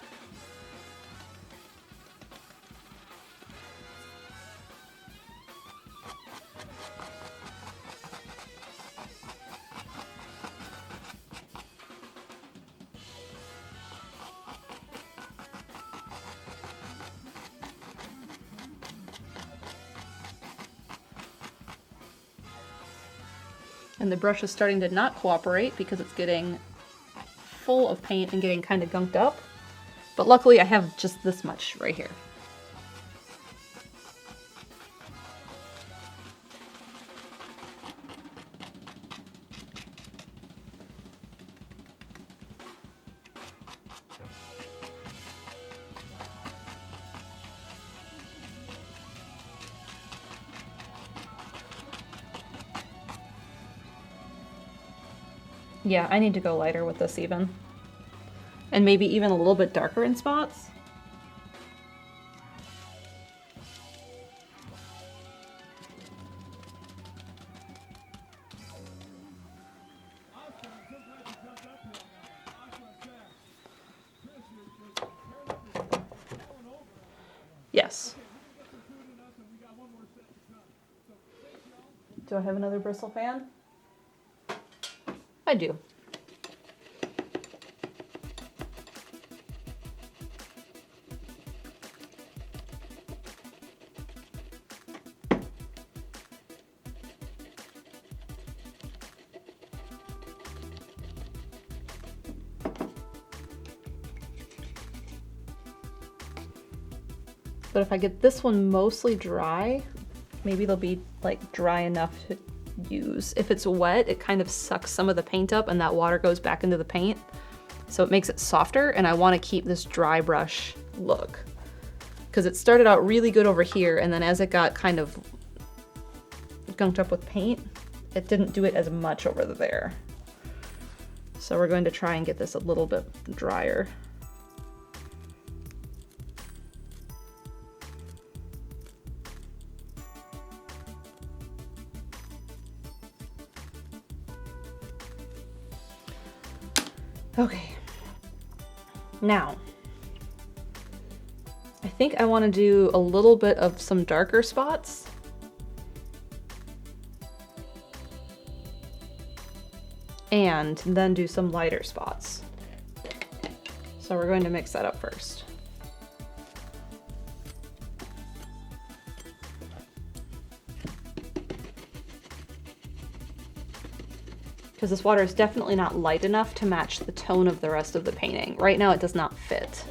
And the brush is starting to not cooperate because it's getting full of paint and getting kind of gunked up. But luckily I have just this much right here. Yeah, I need to go lighter with this even. And maybe even a little bit darker in spots. Yes. Do I have another bristle fan? I do. But if I get this one mostly dry, maybe they'll be like dry enough to use. If it's wet, it kind of sucks some of the paint up and that water goes back into the paint. So it makes it softer, and I want to keep this dry brush look. Because it started out really good over here, and then as it got kind of gunked up with paint, it didn't do it as much over there. So we're going to try and get this a little bit drier. Okay, now, I think I want to do a little bit of some darker spots. And then do some lighter spots. So we're going to mix that up first. Because this water is definitely not light enough to match the tone of the rest of the painting. Right now it does not fit.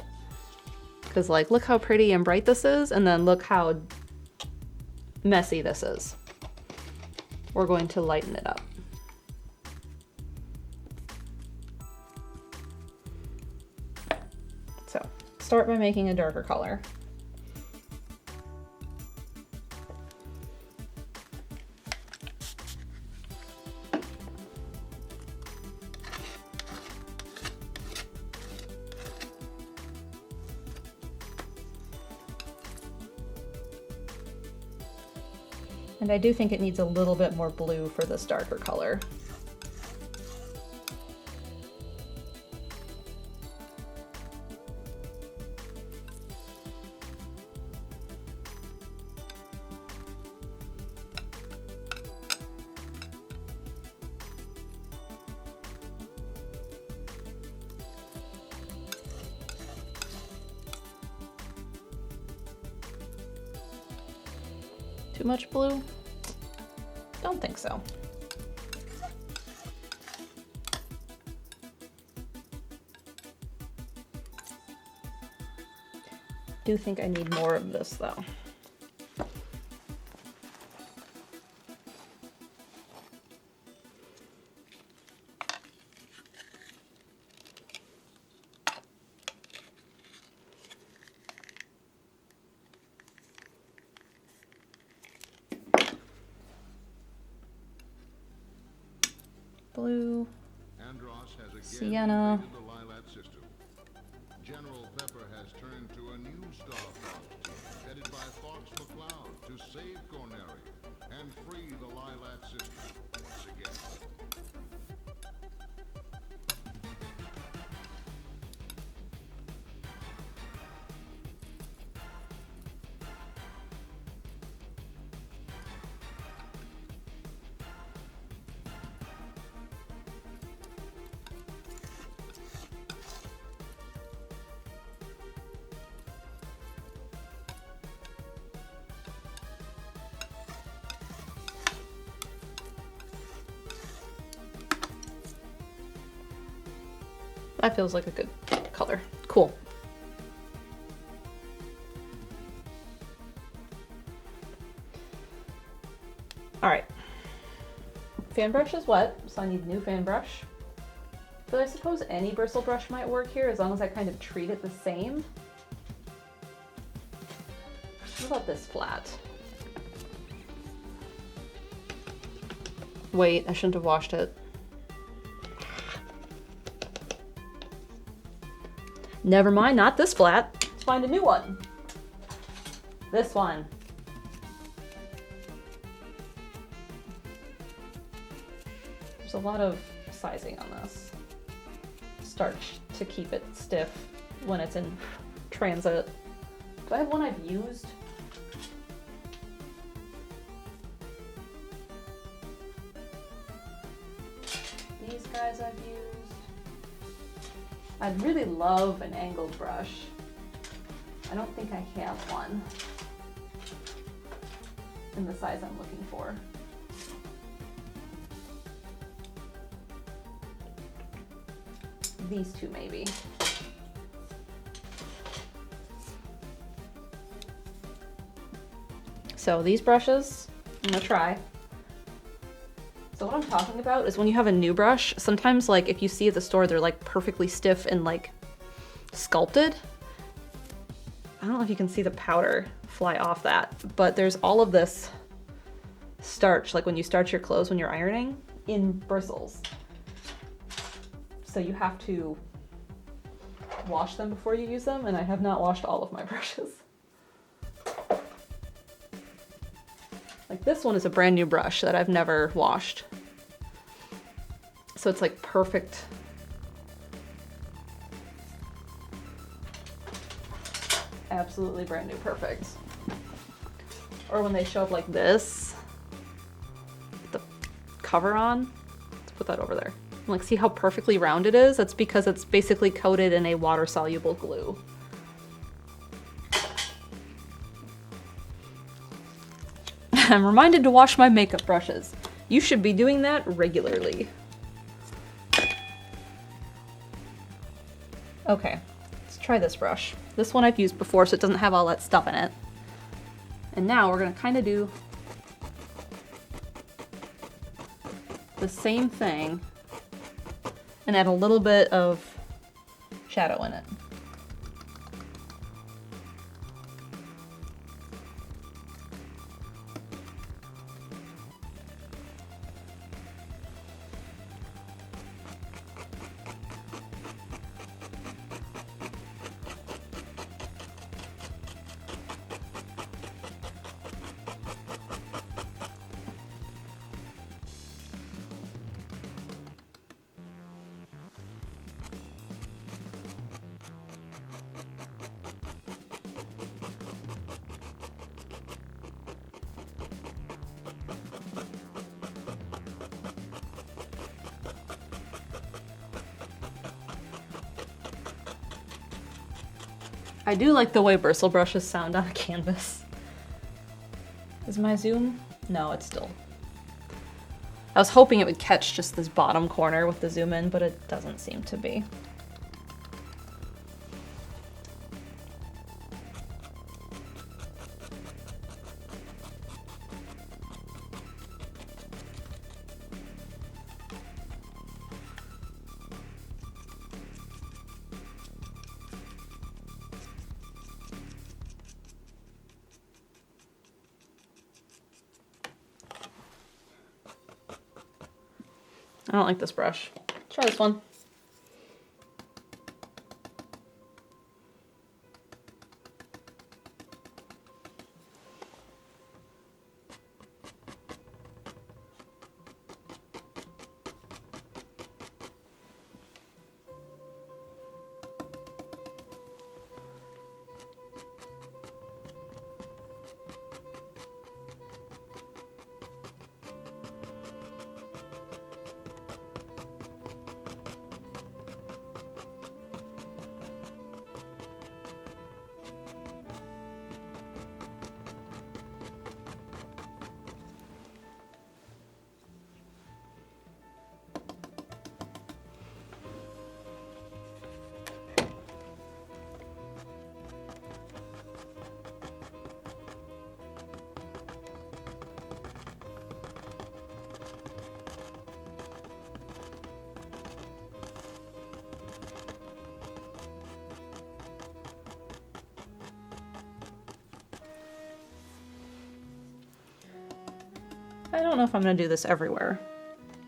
Because like, look how pretty and bright this is, and then look how messy this is. We're going to lighten it up. So, start by making a darker color. And I do think it needs a little bit more blue for this darker color. Too much blue? Don't think so. Do think I need more of this though. Blue, sienna. General Pepper has turned to a new Star Fox team, headed by Fox McCloud, to save Cornery and free the Lilac System once again. That feels like a good color. Cool. All right. Fan brush is wet, so I need a new fan brush. But I suppose any bristle brush might work here as long as I kind of treat it the same. What about this flat? Wait, I shouldn't have washed it. Never mind, not this flat. Let's find a new one. This one. There's a lot of sizing on this. Starch to keep it stiff when it's in transit. Do I have one I've used? These guys I've used. I'd really love an angled brush. I don't think I have one in the size I'm looking for. These two maybe. So these brushes, I'm gonna try. So what I'm talking about is when you have a new brush, sometimes like if you see at the store, they're like perfectly stiff and like sculpted. I don't know if you can see the powder fly off that, but there's all of this starch, like when you starch your clothes when you're ironing, in bristles. So you have to wash them before you use them, and I have not washed all of my brushes. Like this one is a brand new brush that I've never washed. So it's like perfect. Absolutely brand new, perfect. Or when they show up like this, with the cover on, let's put that over there. Like, see how perfectly round it is? That's because it's basically coated in a water-soluble glue. I'm reminded to wash my makeup brushes. You should be doing that regularly. Okay, let's try this brush. This one I've used before, so it doesn't have all that stuff in it. And now we're gonna kind of do the same thing and add a little bit of shadow in it. I do like the way bristle brushes sound on a canvas. Is my zoom? No, it's still. I was hoping it would catch just this bottom corner with the zoom in, but it doesn't seem to be. I don't like this brush. Try this one. I don't know if I'm gonna do this everywhere.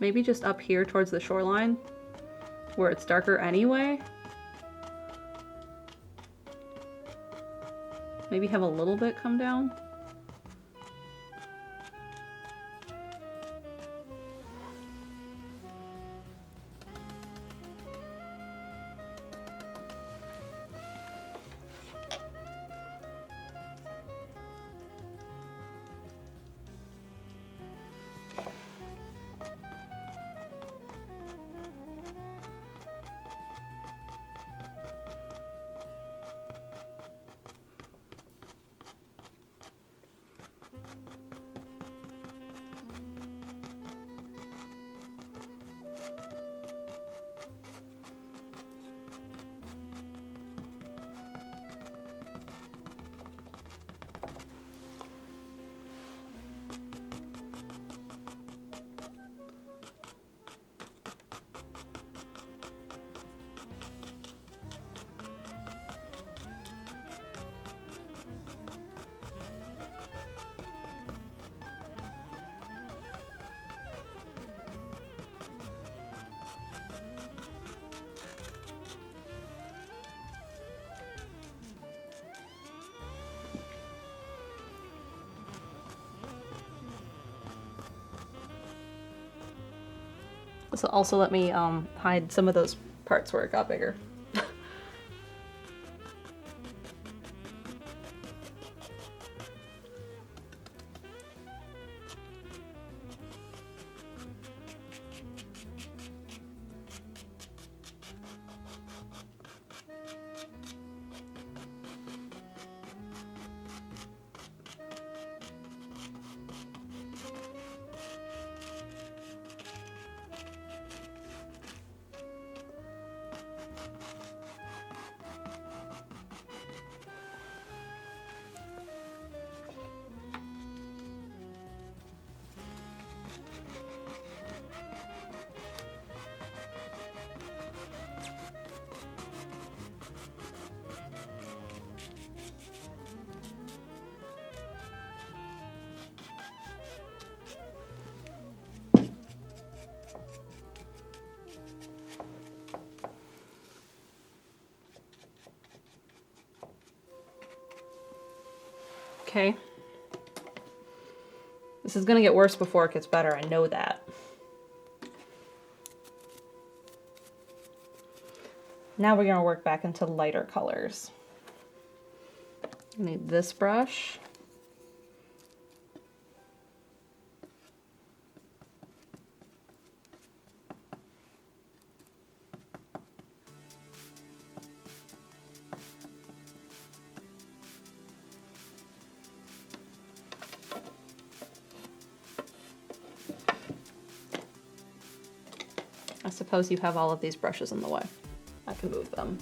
Maybe just up here towards the shoreline, where it's darker anyway. Maybe have a little bit come down. This will also let me hide some of those parts where it got bigger. Okay. This is gonna get worse before it gets better, I know that. Now we're gonna work back into lighter colors. I need this brush. suppose you have all of these brushes in the way. I can move them.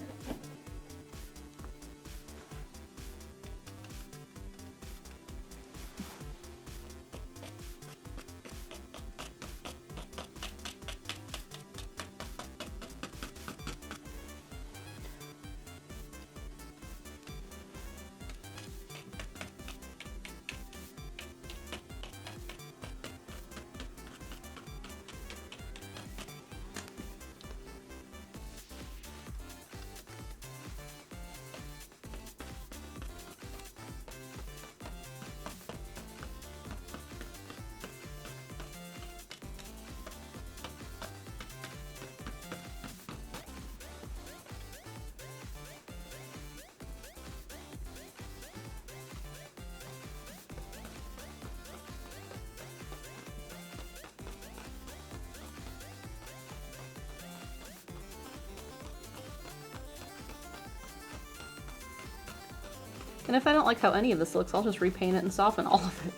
And if I don't like how any of this looks, I'll just repaint it and soften all of it.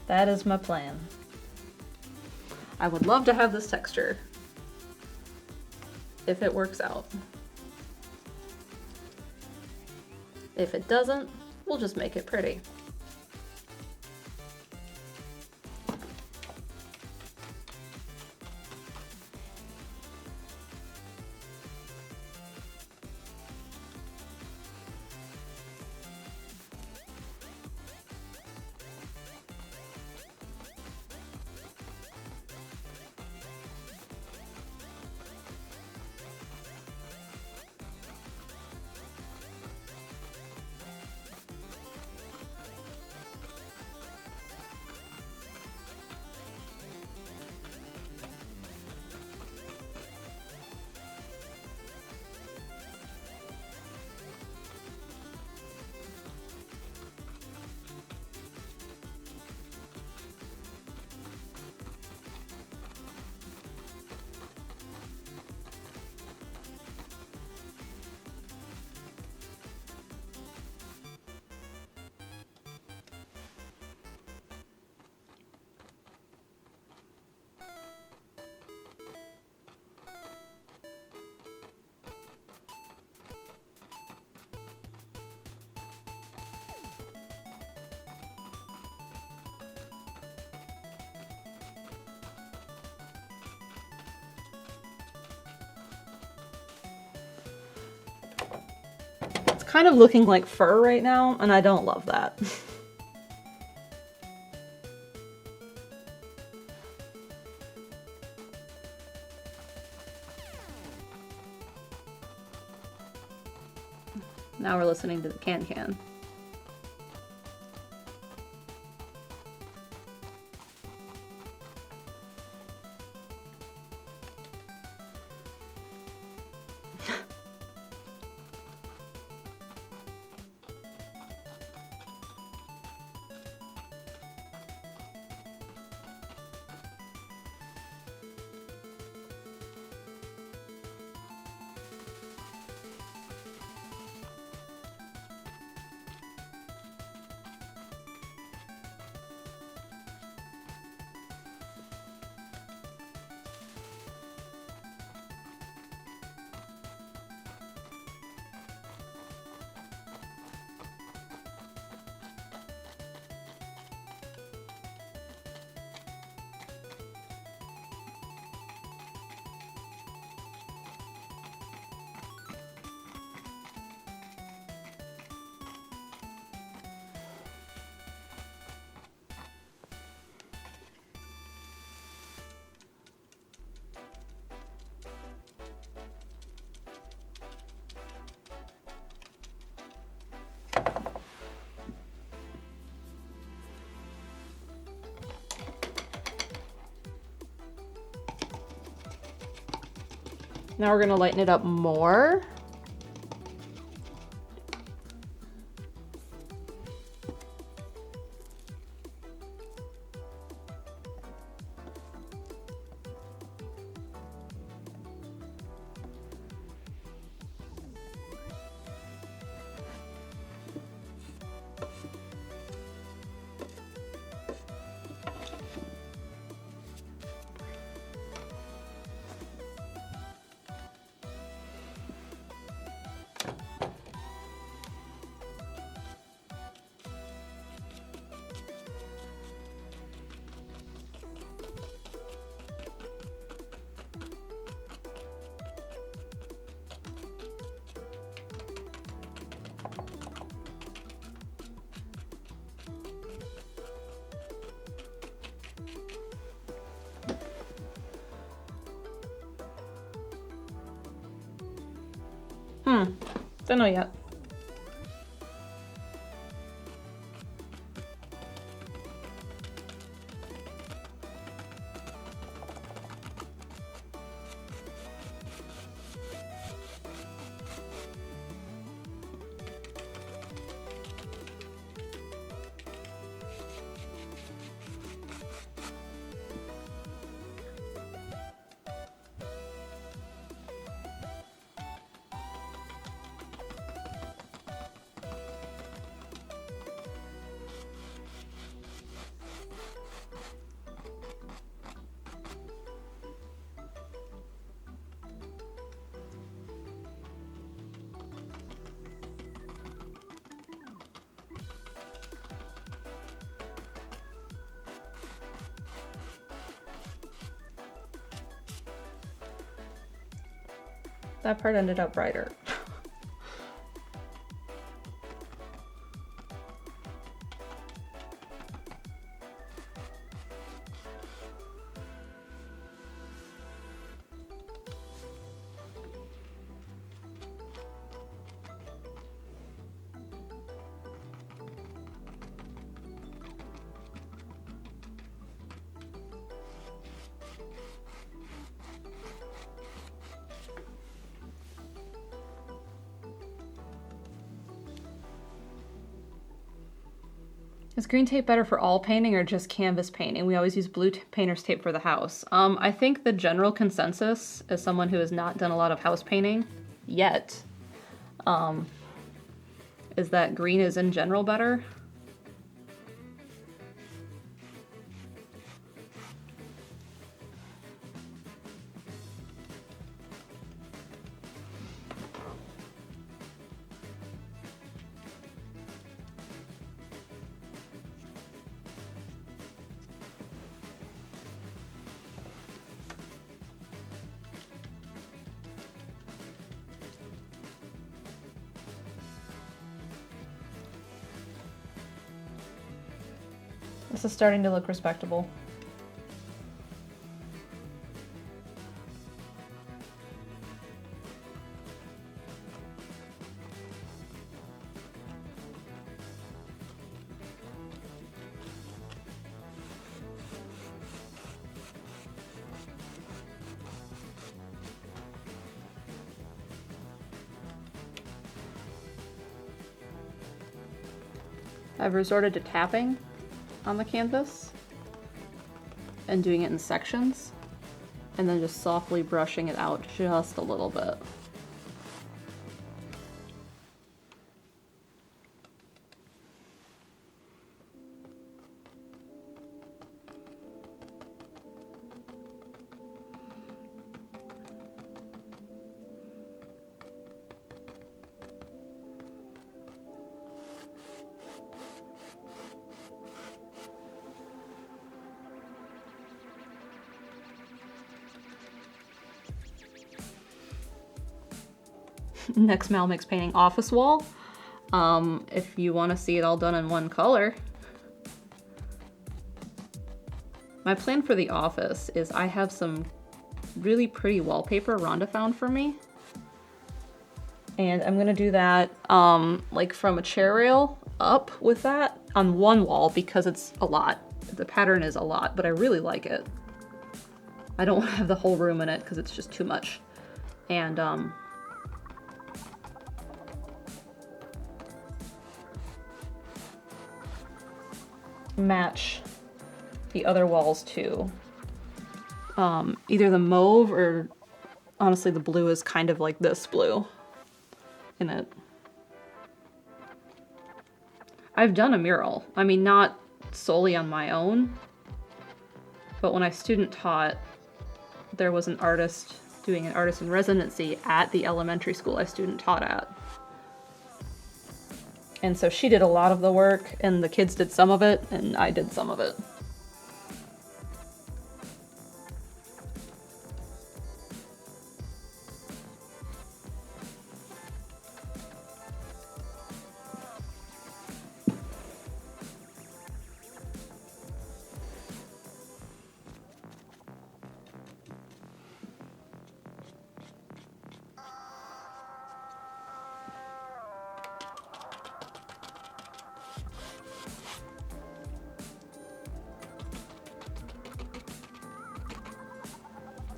That is my plan. I would love to have this texture, if it works out. If it doesn't, we'll just make it pretty. Kind of looking like fur right now, and I don't love that. Now we're listening to the can-can. Now we're gonna lighten it up more. Don't know yet. That part ended up brighter. Is green tape better for all painting or just canvas painting? We always use blue painter's tape for the house. I think the general consensus, as someone who has not done a lot of house painting yet, is that green is in general better. This is starting to look respectable. I've resorted to tapping on the canvas and doing it in sections and then just softly brushing it out just a little bit. Next MalMakes painting, office wall. If you want to see it all done in one color. My plan for the office is I have some really pretty wallpaper Rhonda found for me. And I'm gonna do that like from a chair rail up with that on one wall because it's a lot. The pattern is a lot, but I really like it. I don't want to have the whole room in it because it's just too much. And match the other walls too. Either the mauve or honestly the blue is kind of like this blue in it. I've done a mural. I mean, not solely on my own, but when I student taught, there was an artist doing an artist in residency at the elementary school I student taught at. And so she did a lot of the work, and the kids did some of it, and I did some of it.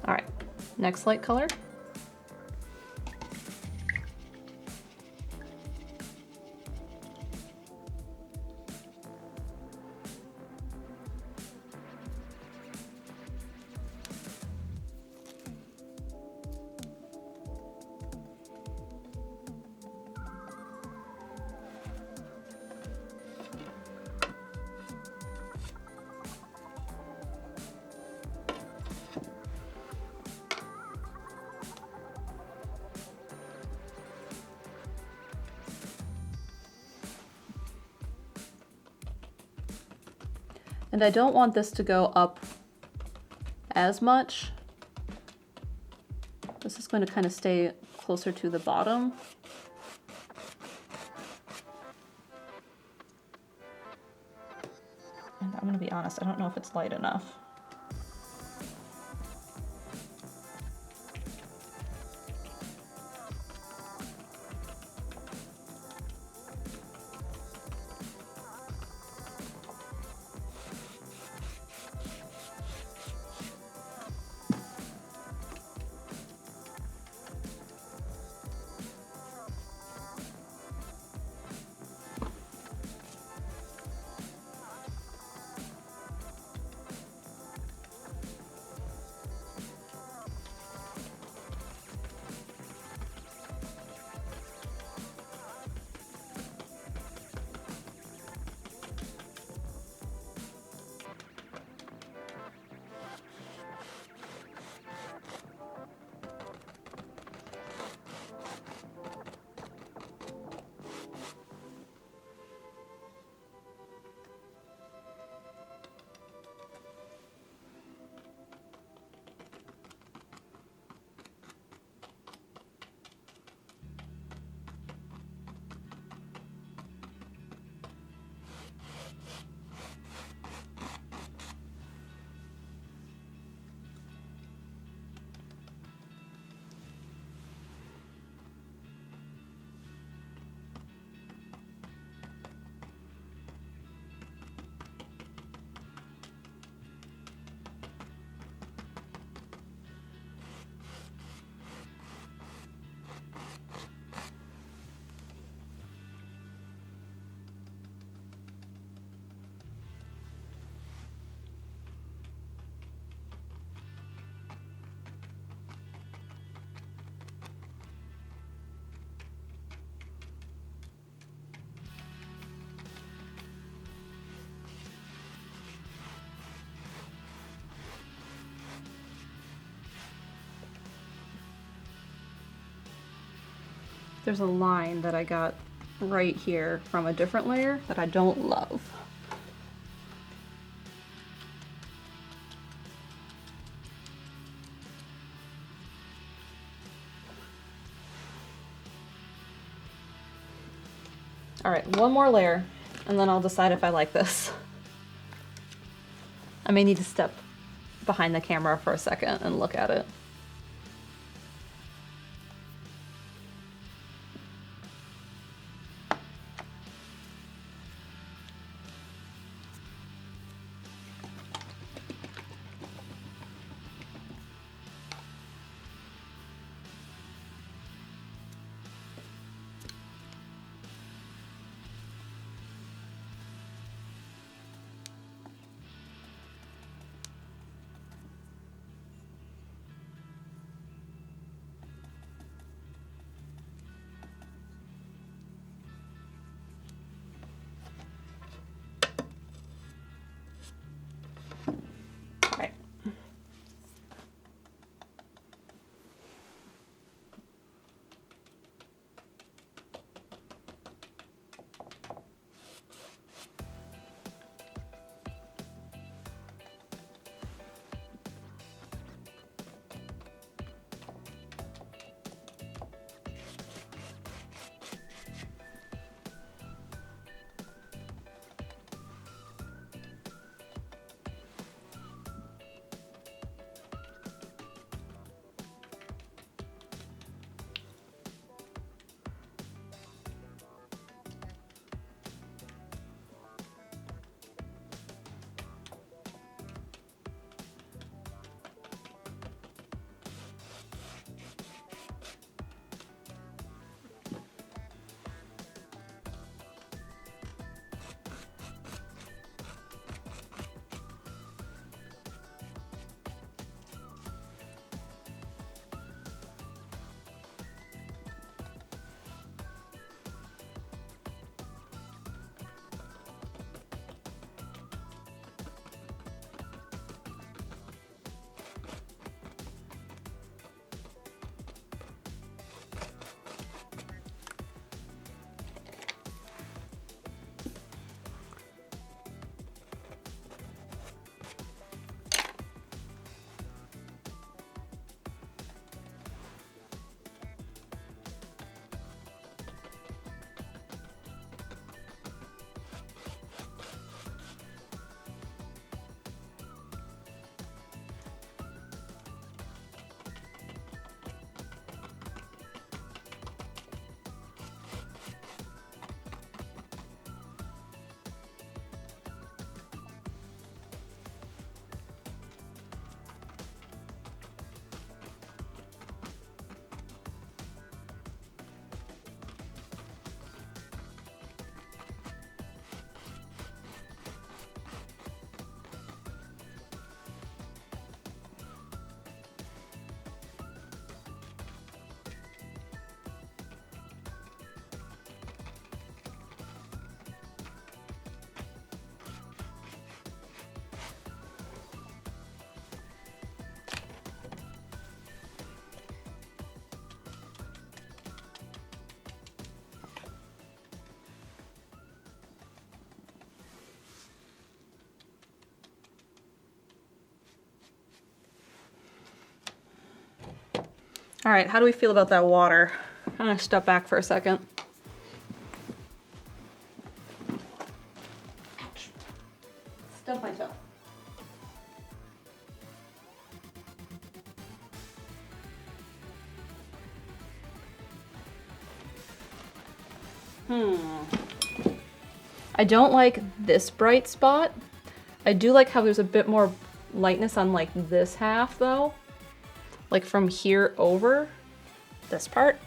All right, next light color. And I don't want this to go up as much. This is going to kind of stay closer to the bottom. And I'm going to be honest, I don't know if it's light enough. There's a line that I got right here from a different layer that I don't love. All right, one more layer, and then I'll decide if I like this. I may need to step behind the camera for a second and look at it. All right, how do we feel about that water? I'm gonna step back for a second. Stub my toe. I don't like this bright spot. I do like how there's a bit more lightness on like this half though. Like from here over this part.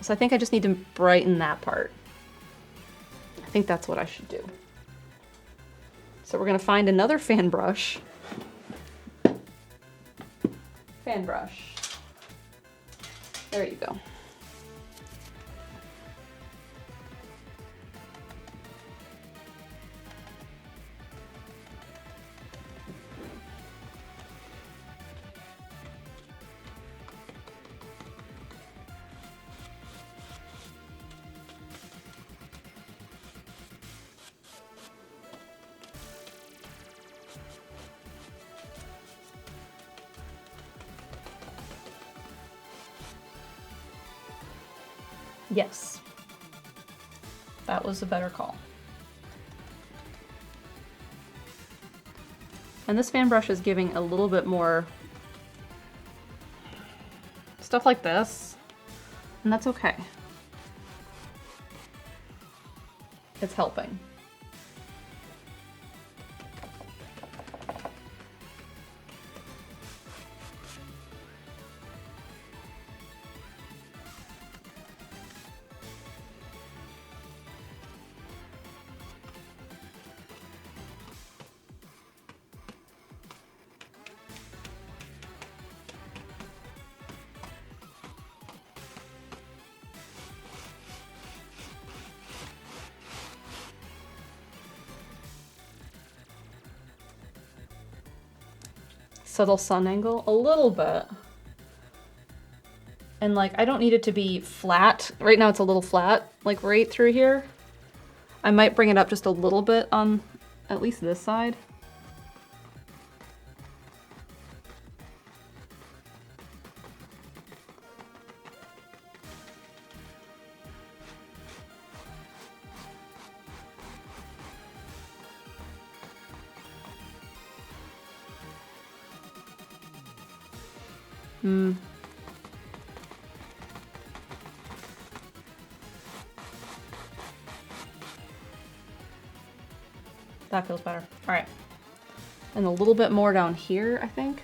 So I think I just need to brighten that part. I think that's what I should do. So we're gonna find another fan brush. Fan brush. There you go. Yes. That was a better call. And this fan brush is giving a little bit more stuff like this, and that's okay. It's helping. Subtle sun angle, a little bit. And like, I don't need it to be flat. Right now it's a little flat, like right through here. I might bring it up just a little bit on at least this side. That feels better. All right. And a little bit more down here, I think.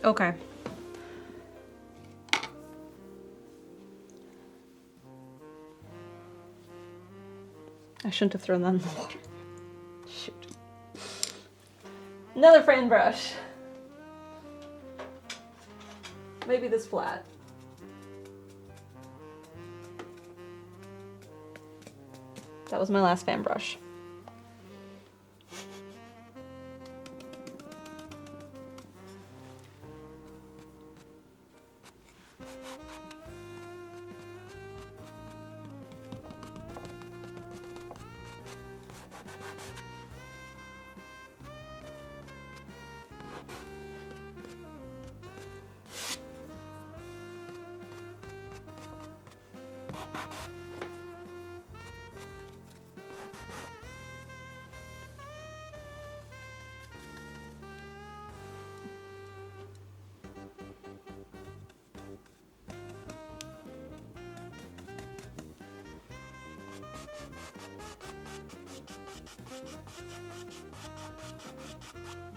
Okay. I shouldn't have thrown that in the water. Shoot. Another fan brush. Maybe this flat. That was my last fan brush.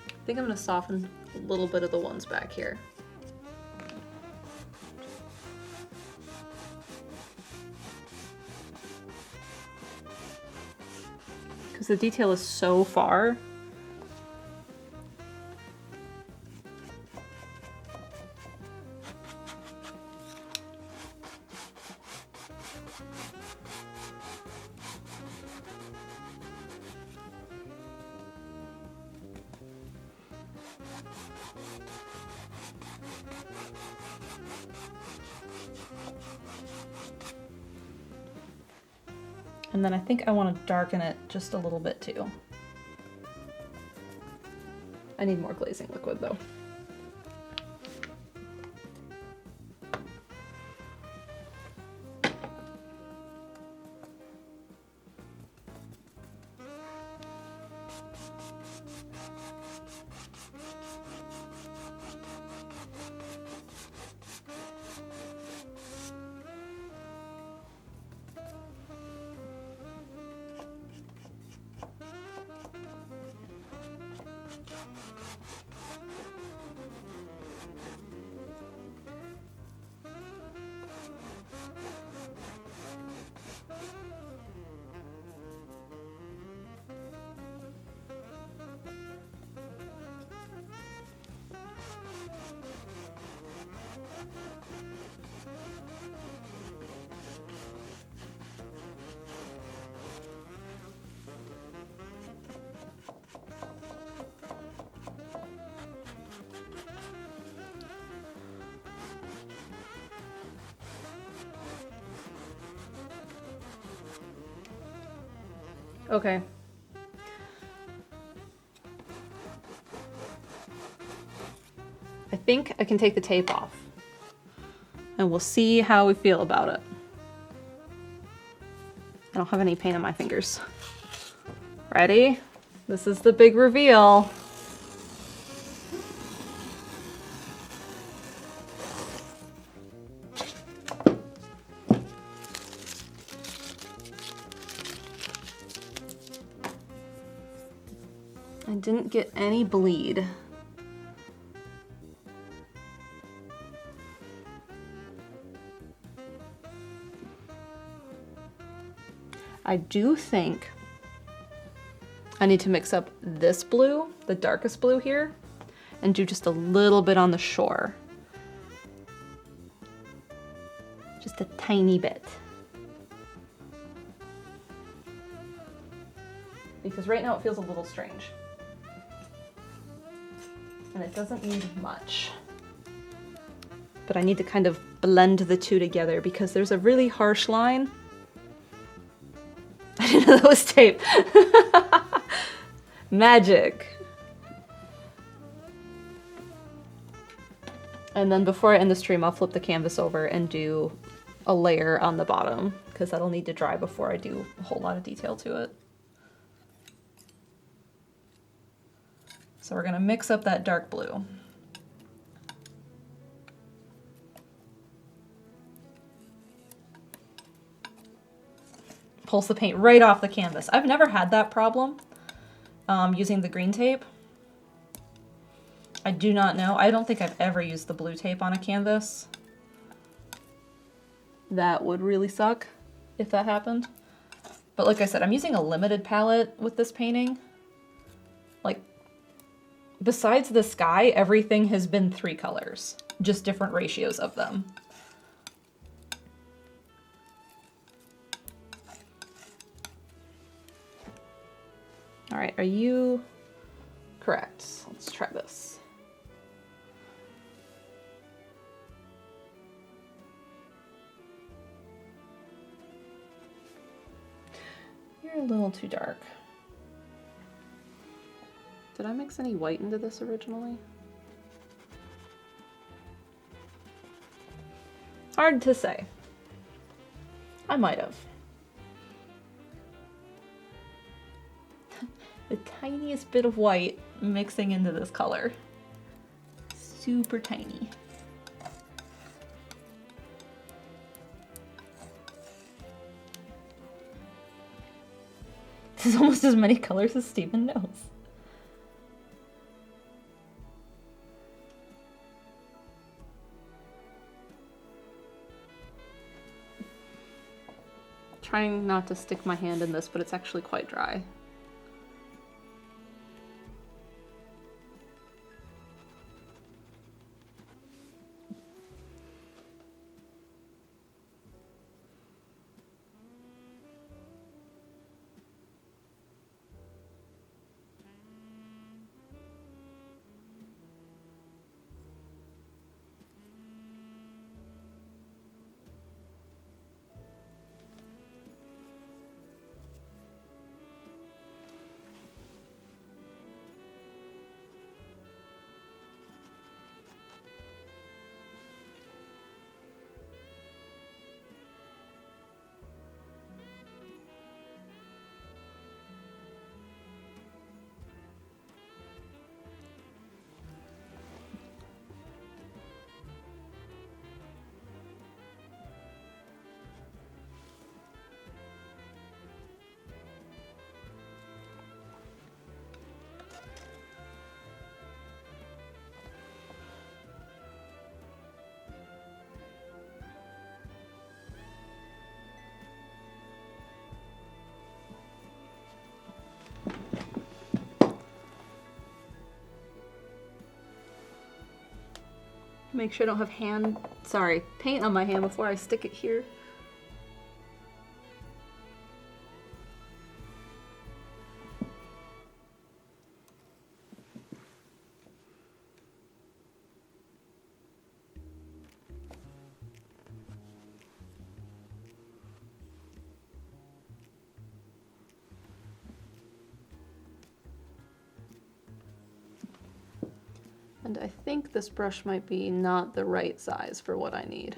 I think I'm gonna soften a little bit of the ones back here. Because the detail is so far. And then I think I want to darken it just a little bit too. I need more glazing liquid though. Okay. I think I can take the tape off. And we'll see how we feel about it. I don't have any paint on my fingers. Ready? This is the big reveal. I didn't get any bleed. I do think I need to mix up this blue, the darkest blue here, and do just a little bit on the shore. Just a tiny bit. Because right now it feels a little strange. And it doesn't need much. But I need to kind of blend the two together because there's a really harsh line. I didn't know that was tape. Magic. And then before I end the stream, I'll flip the canvas over and do a layer on the bottom because that'll need to dry before I do a whole lot of detail to it. So we're gonna mix up that dark blue. Pulls the paint right off the canvas. I've never had that problem using the green tape. I do not know. I don't think I've ever used the blue tape on a canvas. That would really suck if that happened. But like I said, I'm using a limited palette with this painting. Like, besides the sky, everything has been 3 colors, just different ratios of them. All right, are you correct? Let's try this. You're a little too dark. Did I mix any white into this originally? Hard to say. I might have. The tiniest bit of white mixing into this color. Super tiny. uses almost as many colors as Steven knows. Trying not to stick my hand in this, but it's actually quite dry. Make sure I don't have paint on my hand before I stick it here. And I think this brush might be not the right size for what I need.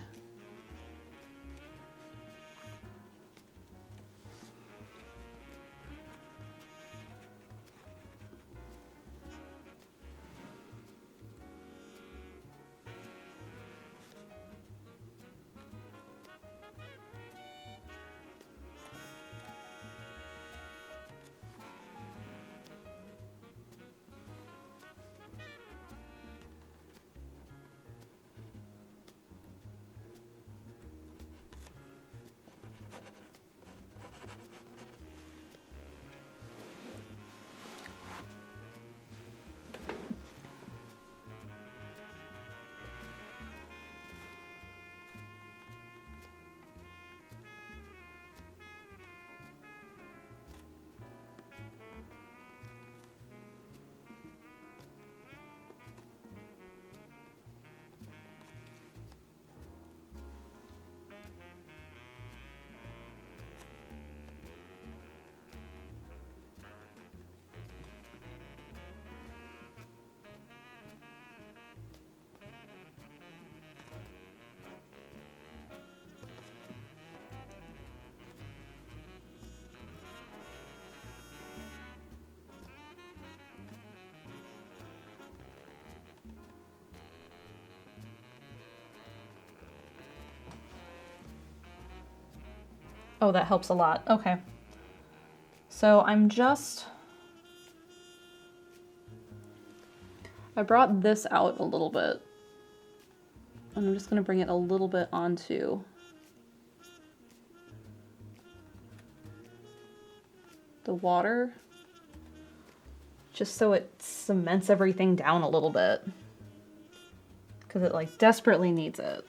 Oh, that helps a lot. Okay. So I brought this out a little bit. And I'm just going to bring it a little bit onto the water. Just so it cements everything down a little bit. Because it like desperately needs it.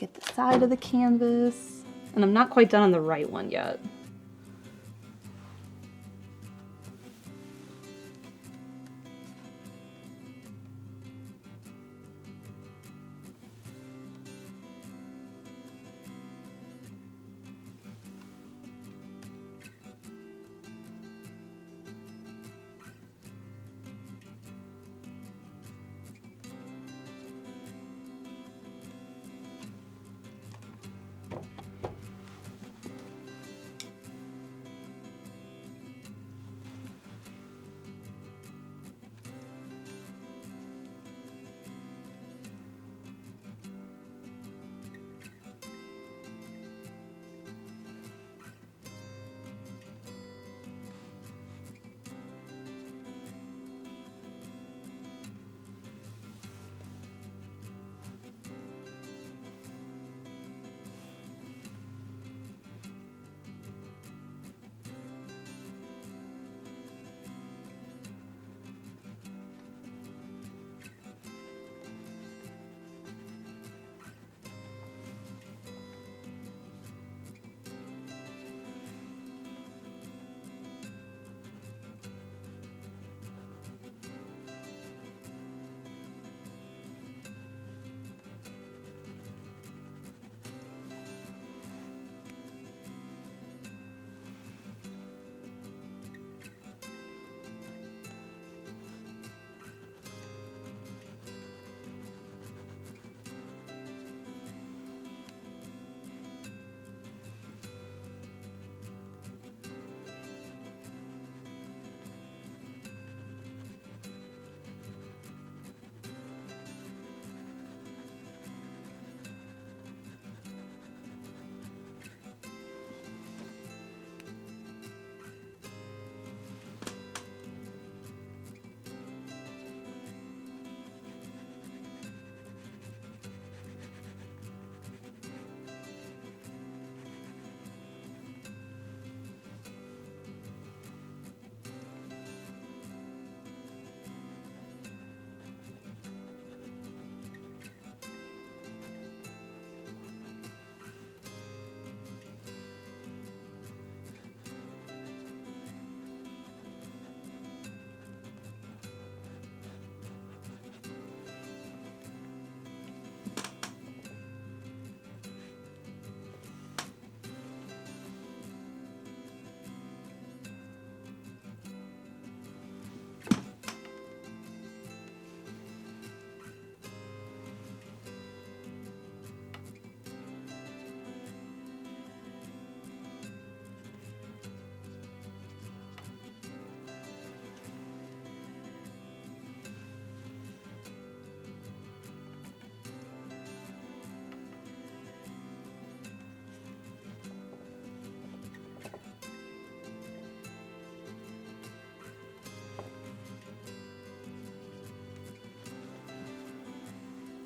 Get the side of the canvas. And I'm not quite done on the right one yet.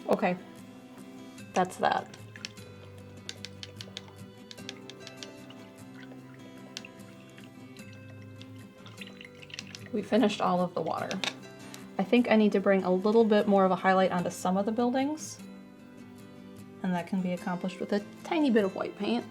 Okay, that's that. We finished all of the water. I think I need to bring a little bit more of a highlight onto some of the buildings, and that can be accomplished with a tiny bit of white paint.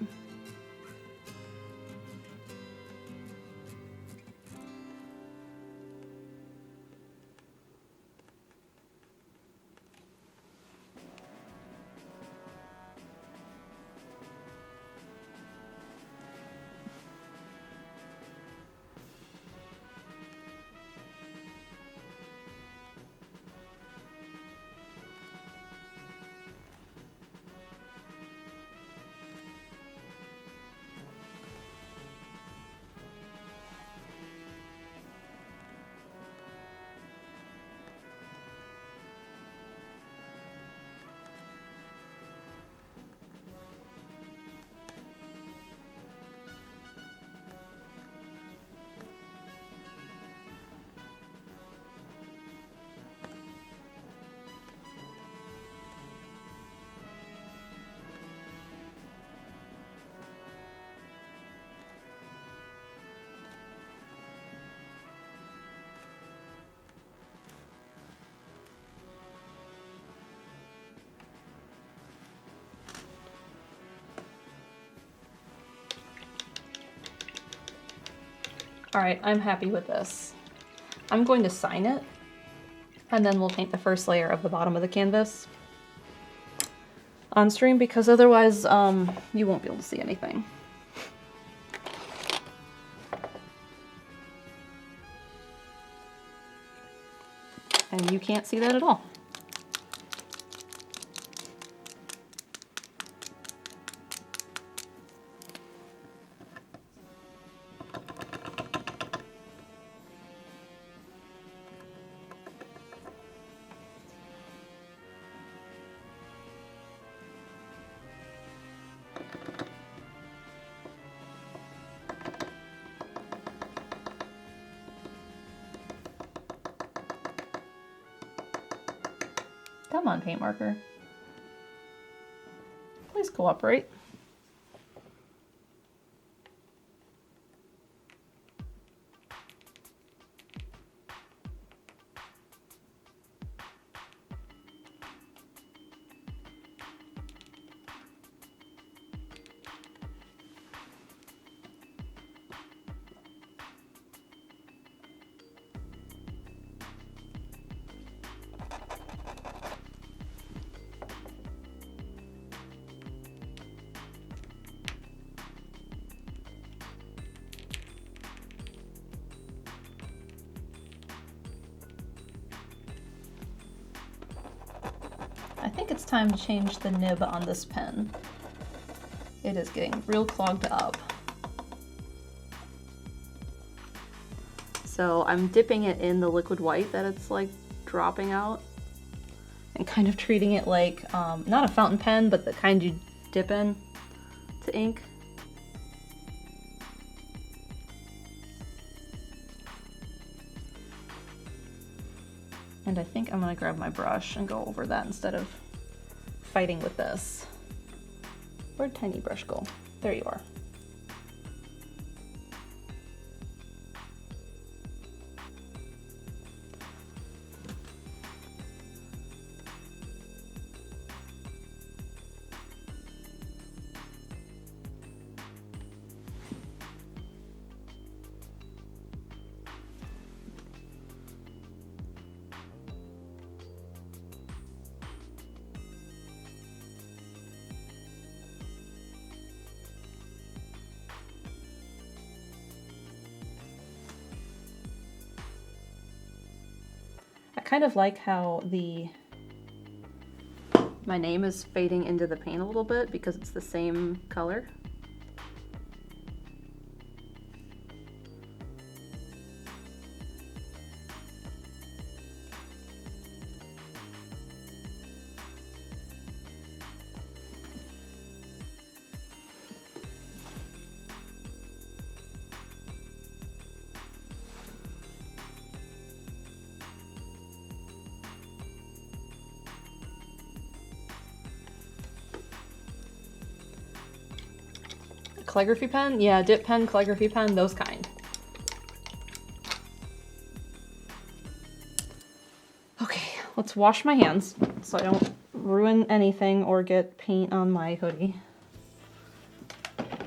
All right, I'm happy with this. I'm going to sign it, and then we'll paint the first layer of the bottom of the canvas on stream, because otherwise you won't be able to see anything. And you can't see that at all. Come on, paint marker. Please cooperate. I think it's time to change the nib on this pen. It is getting real clogged up. So I'm dipping it in the liquid white that it's like dropping out, and kind of treating it like, not a fountain pen, but the kind you dip in to ink. And I think I'm gonna grab my brush and go over that instead of fighting with this. Where'd tiny brush go? There you are. I kind of like how my name is fading into the paint a little bit because it's the same color. Calligraphy pen? Yeah, dip pen, calligraphy pen, those kind. Okay, let's wash my hands so I don't ruin anything or get paint on my hoodie.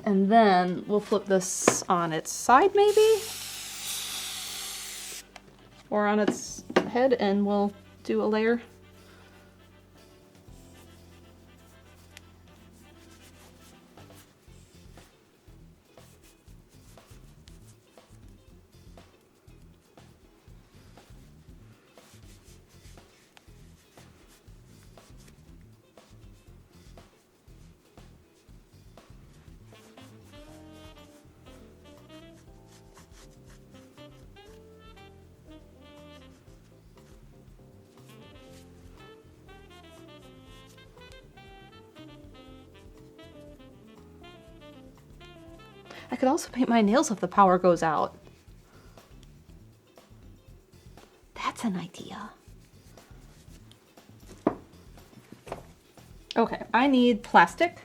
And then we'll flip this on its side maybe? Or on its head, and we'll do a layer. I could also paint my nails if the power goes out. That's an idea. Okay, I need plastic.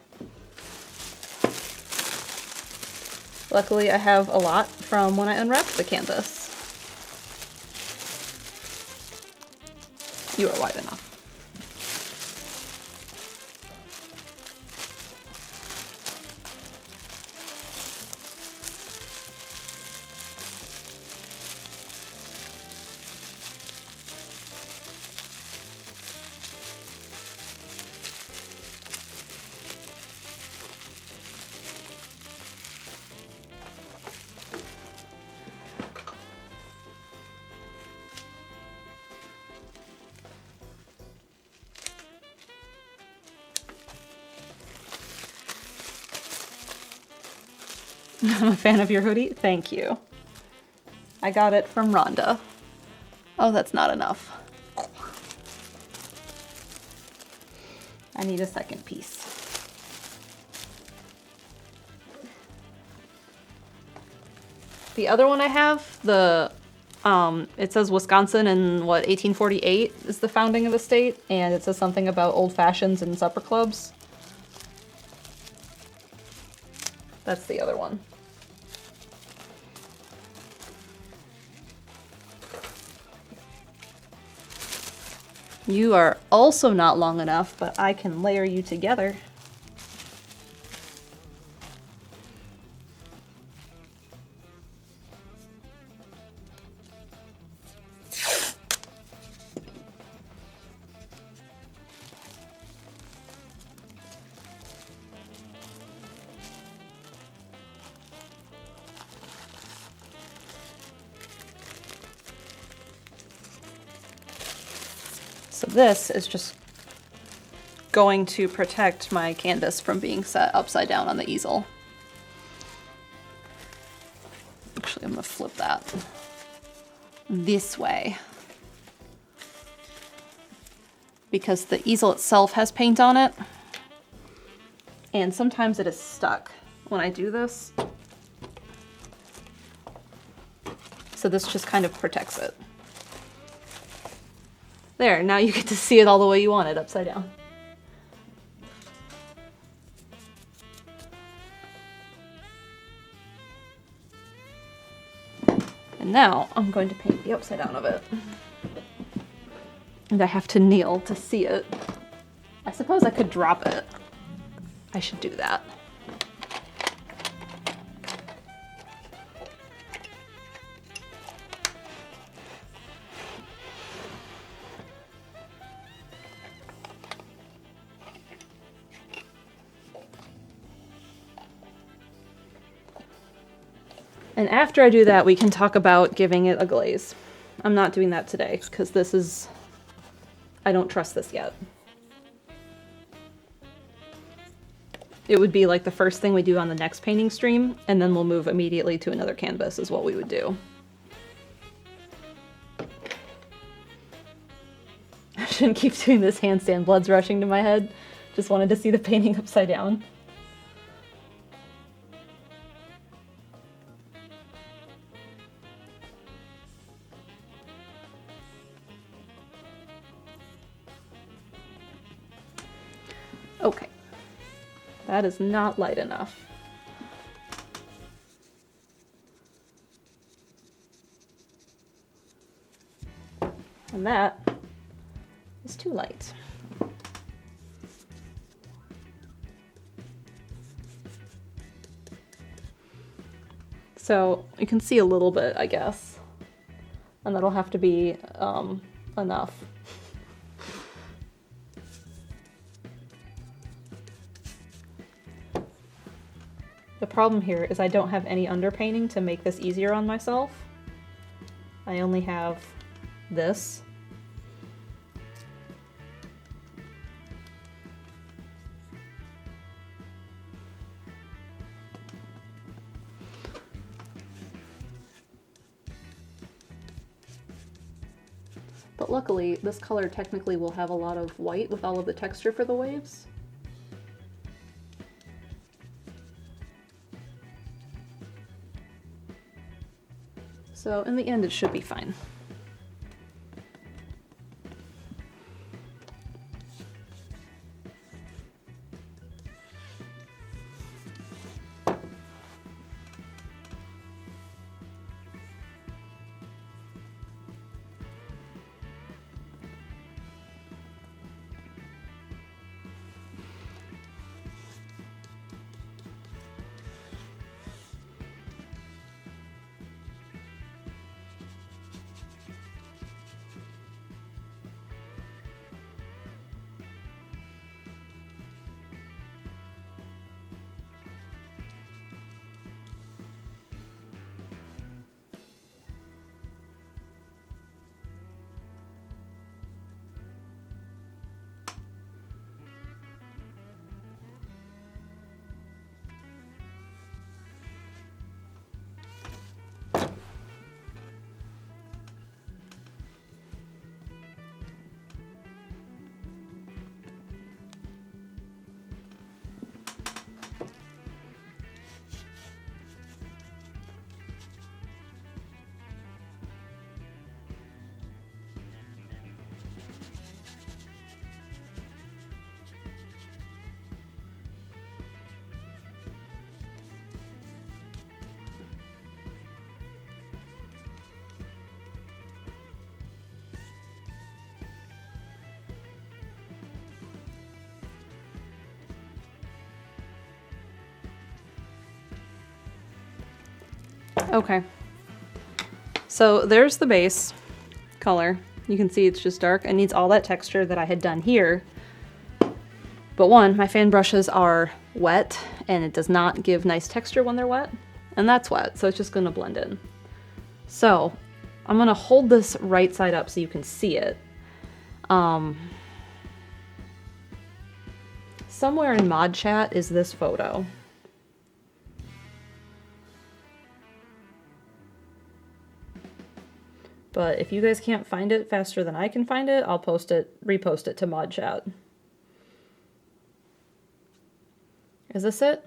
Luckily, I have a lot from when I unwrapped the canvas. You are wide enough. I'm a fan of your hoodie. Thank you. I got it from Rhonda. Oh, that's not enough. I need a second piece. The other one I have, it says Wisconsin in what, 1848 is the founding of the state, and it says something about old fashions and supper clubs. That's the other one. You are also not long enough, but I can layer you together. So this is just going to protect my canvas from being set upside down on the easel. Actually, I'm gonna flip that this way, because the easel itself has paint on it, and sometimes it is stuck when I do this. So this just kind of protects it. There, now you get to see it all the way you want it, upside down. And now I'm going to paint the upside down of it. And I have to kneel to see it. I suppose I could drop it. I should do that. And after I do that, we can talk about giving it a glaze. I'm not doing that today, because I don't trust this yet. It would be like the first thing we do on the next painting stream, and then we'll move immediately to another canvas is what we would do. I shouldn't keep doing this handstand, blood's rushing to my head. Just wanted to see the painting upside down. Okay, that is not light enough. And that is too light. So you can see a little bit, I guess, and that'll have to be enough. The problem here is I don't have any underpainting to make this easier on myself. I only have this. But luckily, this color technically will have a lot of white with all of the texture for the waves. So in the end, it should be fine. Okay. So there's the base color. You can see it's just dark. It needs all that texture that I had done here. But one, my fan brushes are wet and it does not give nice texture when they're wet. And that's wet, so it's just gonna blend in. So I'm gonna hold this right side up so you can see it. Somewhere in mod chat is this photo. But if you guys can't find it faster than I can find it, I'll repost it to mod chat. Is this it?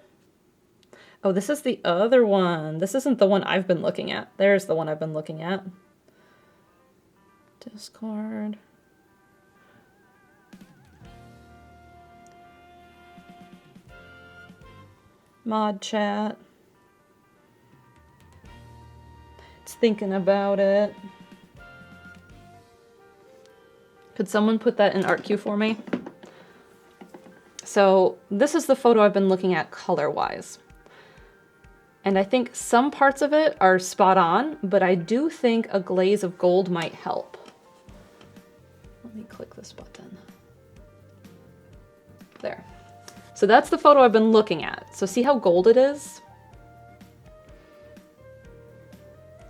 Oh, this is the other one. This isn't the one I've been looking at. There's the one I've been looking at. Discord. Mod chat. It's thinking about it. Could someone put that in ArtQ for me? So this is the photo I've been looking at color-wise. And I think some parts of it are spot on, but I do think a glaze of gold might help. Let me click this button. There. So that's the photo I've been looking at. So see how gold it is?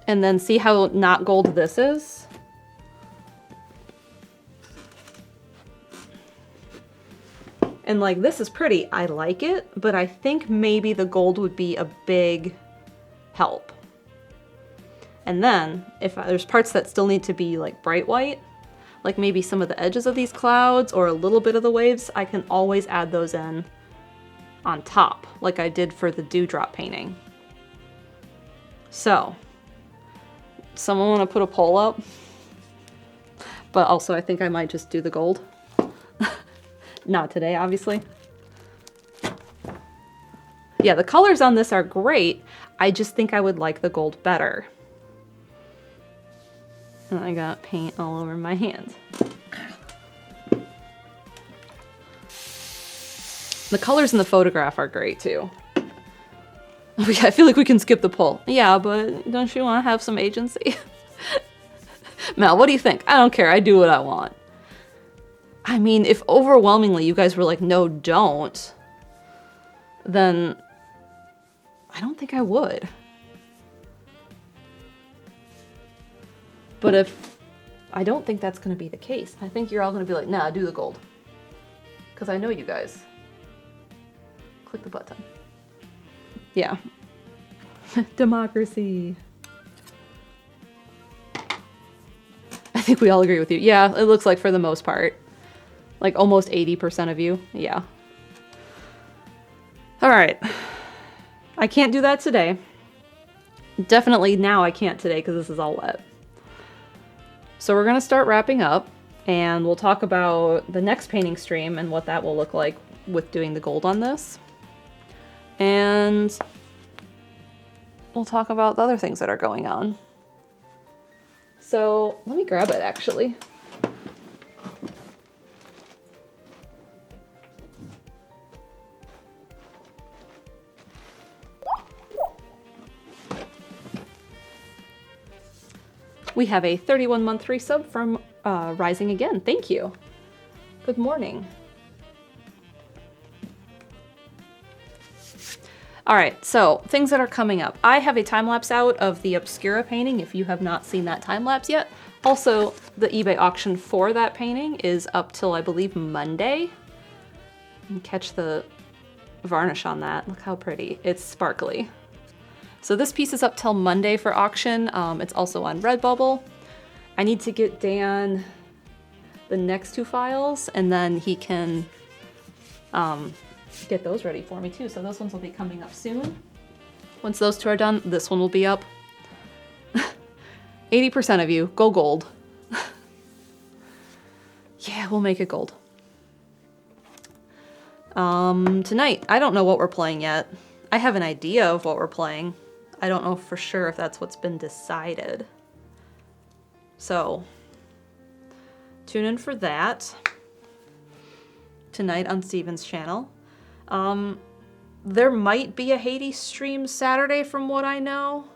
And then see how not gold this is? And like, this is pretty, I like it, but I think maybe the gold would be a big help. And then, if there's parts that still need to be like bright white, like maybe some of the edges of these clouds or a little bit of the waves, I can always add those in on top, like I did for the dewdrop painting. So, someone want to put a poll up? But also I think I might just do the gold. Not today, obviously. Yeah, the colors on this are great. I just think I would like the gold better. And I got paint all over my hands. The colors in the photograph are great too. I feel like we can skip the poll. Yeah, but don't you want to have some agency? Mel, what do you think? I don't care. I do what I want. I mean, if overwhelmingly you guys were like, no, don't, then I don't think I would. But if I don't think that's going to be the case, I think you're all going to be like, nah, do the gold. Because I know you guys. Click the button. Yeah. Democracy. I think we all agree with you. Yeah, it looks like for the most part. Like almost 80% of you. Yeah. All right. I can't do that today. Definitely now I can't today because this is all wet. So we're going to start wrapping up and we'll talk about the next painting stream and what that will look like with doing the gold on this. And we'll talk about the other things that are going on. So let me grab it actually. We have a 31-month resub from Rising Again. Thank you. Good morning. All right, so things that are coming up. I have a time-lapse out of the Obscura painting if you have not seen that time-lapse yet. Also, the eBay auction for that painting is up till, I believe, Monday. And catch the varnish on that. Look how pretty. It's sparkly. So this piece is up till Monday for auction. It's also on Redbubble. I need to get Dan the next two files and then he can get those ready for me too. So those ones will be coming up soon. Once those two are done, this one will be up. 80% of you, go gold. Yeah, we'll make it gold. Tonight, I don't know what we're playing yet. I have an idea of what we're playing. I don't know for sure if that's what's been decided. So, tune in for that. Tonight on Steven's channel. There might be a Hades stream Saturday from what I know.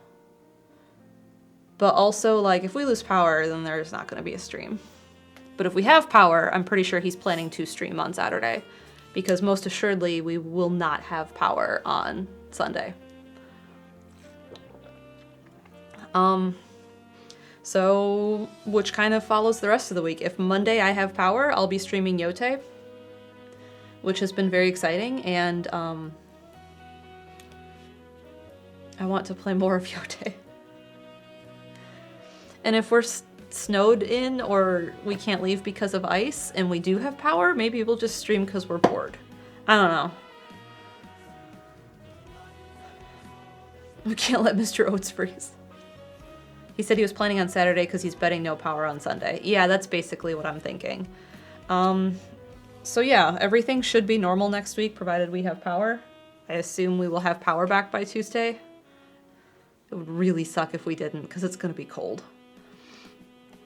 But also, like, if we lose power, then there's not going to be a stream. But if we have power, I'm pretty sure he's planning to stream on Saturday. Because most assuredly, we will not have power on Sunday. So, which kind of follows the rest of the week. If Monday I have power, I'll be streaming Yote, which has been very exciting, and I want to play more of Yote. And if we're snowed in or we can't leave because of ice and we do have power, maybe we'll just stream because we're bored. I don't know. We can't let Mr. Oates freeze. He said he was planning on Saturday because he's betting no power on Sunday. Yeah, that's basically what I'm thinking. So yeah, everything should be normal next week, provided we have power. I assume we will have power back by Tuesday. It would really suck if we didn't, because it's going to be cold.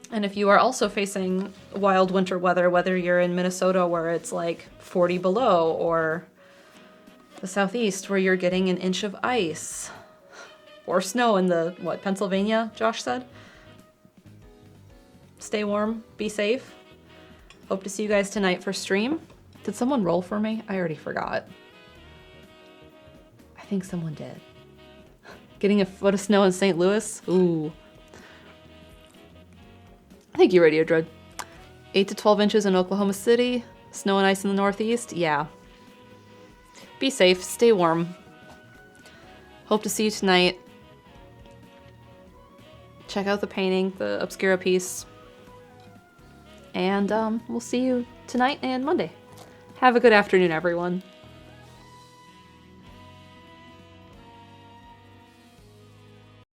And if you are also facing wild winter weather, whether you're in Minnesota where it's like 40 below, or the southeast where you're getting an inch of ice, or snow in the, Pennsylvania, Josh said? Stay warm, be safe. Hope to see you guys tonight for stream. Did someone roll for me? I already forgot. I think someone did. Getting a foot of snow in St. Louis? Ooh. Thank you, Radio Dread. 8 to 12 inches in Oklahoma City. Snow and ice in the Northeast? Yeah. Be safe, stay warm. Hope to see you tonight. Check out the painting, the Obscura piece. And we'll see you tonight and Monday. Have a good afternoon, everyone.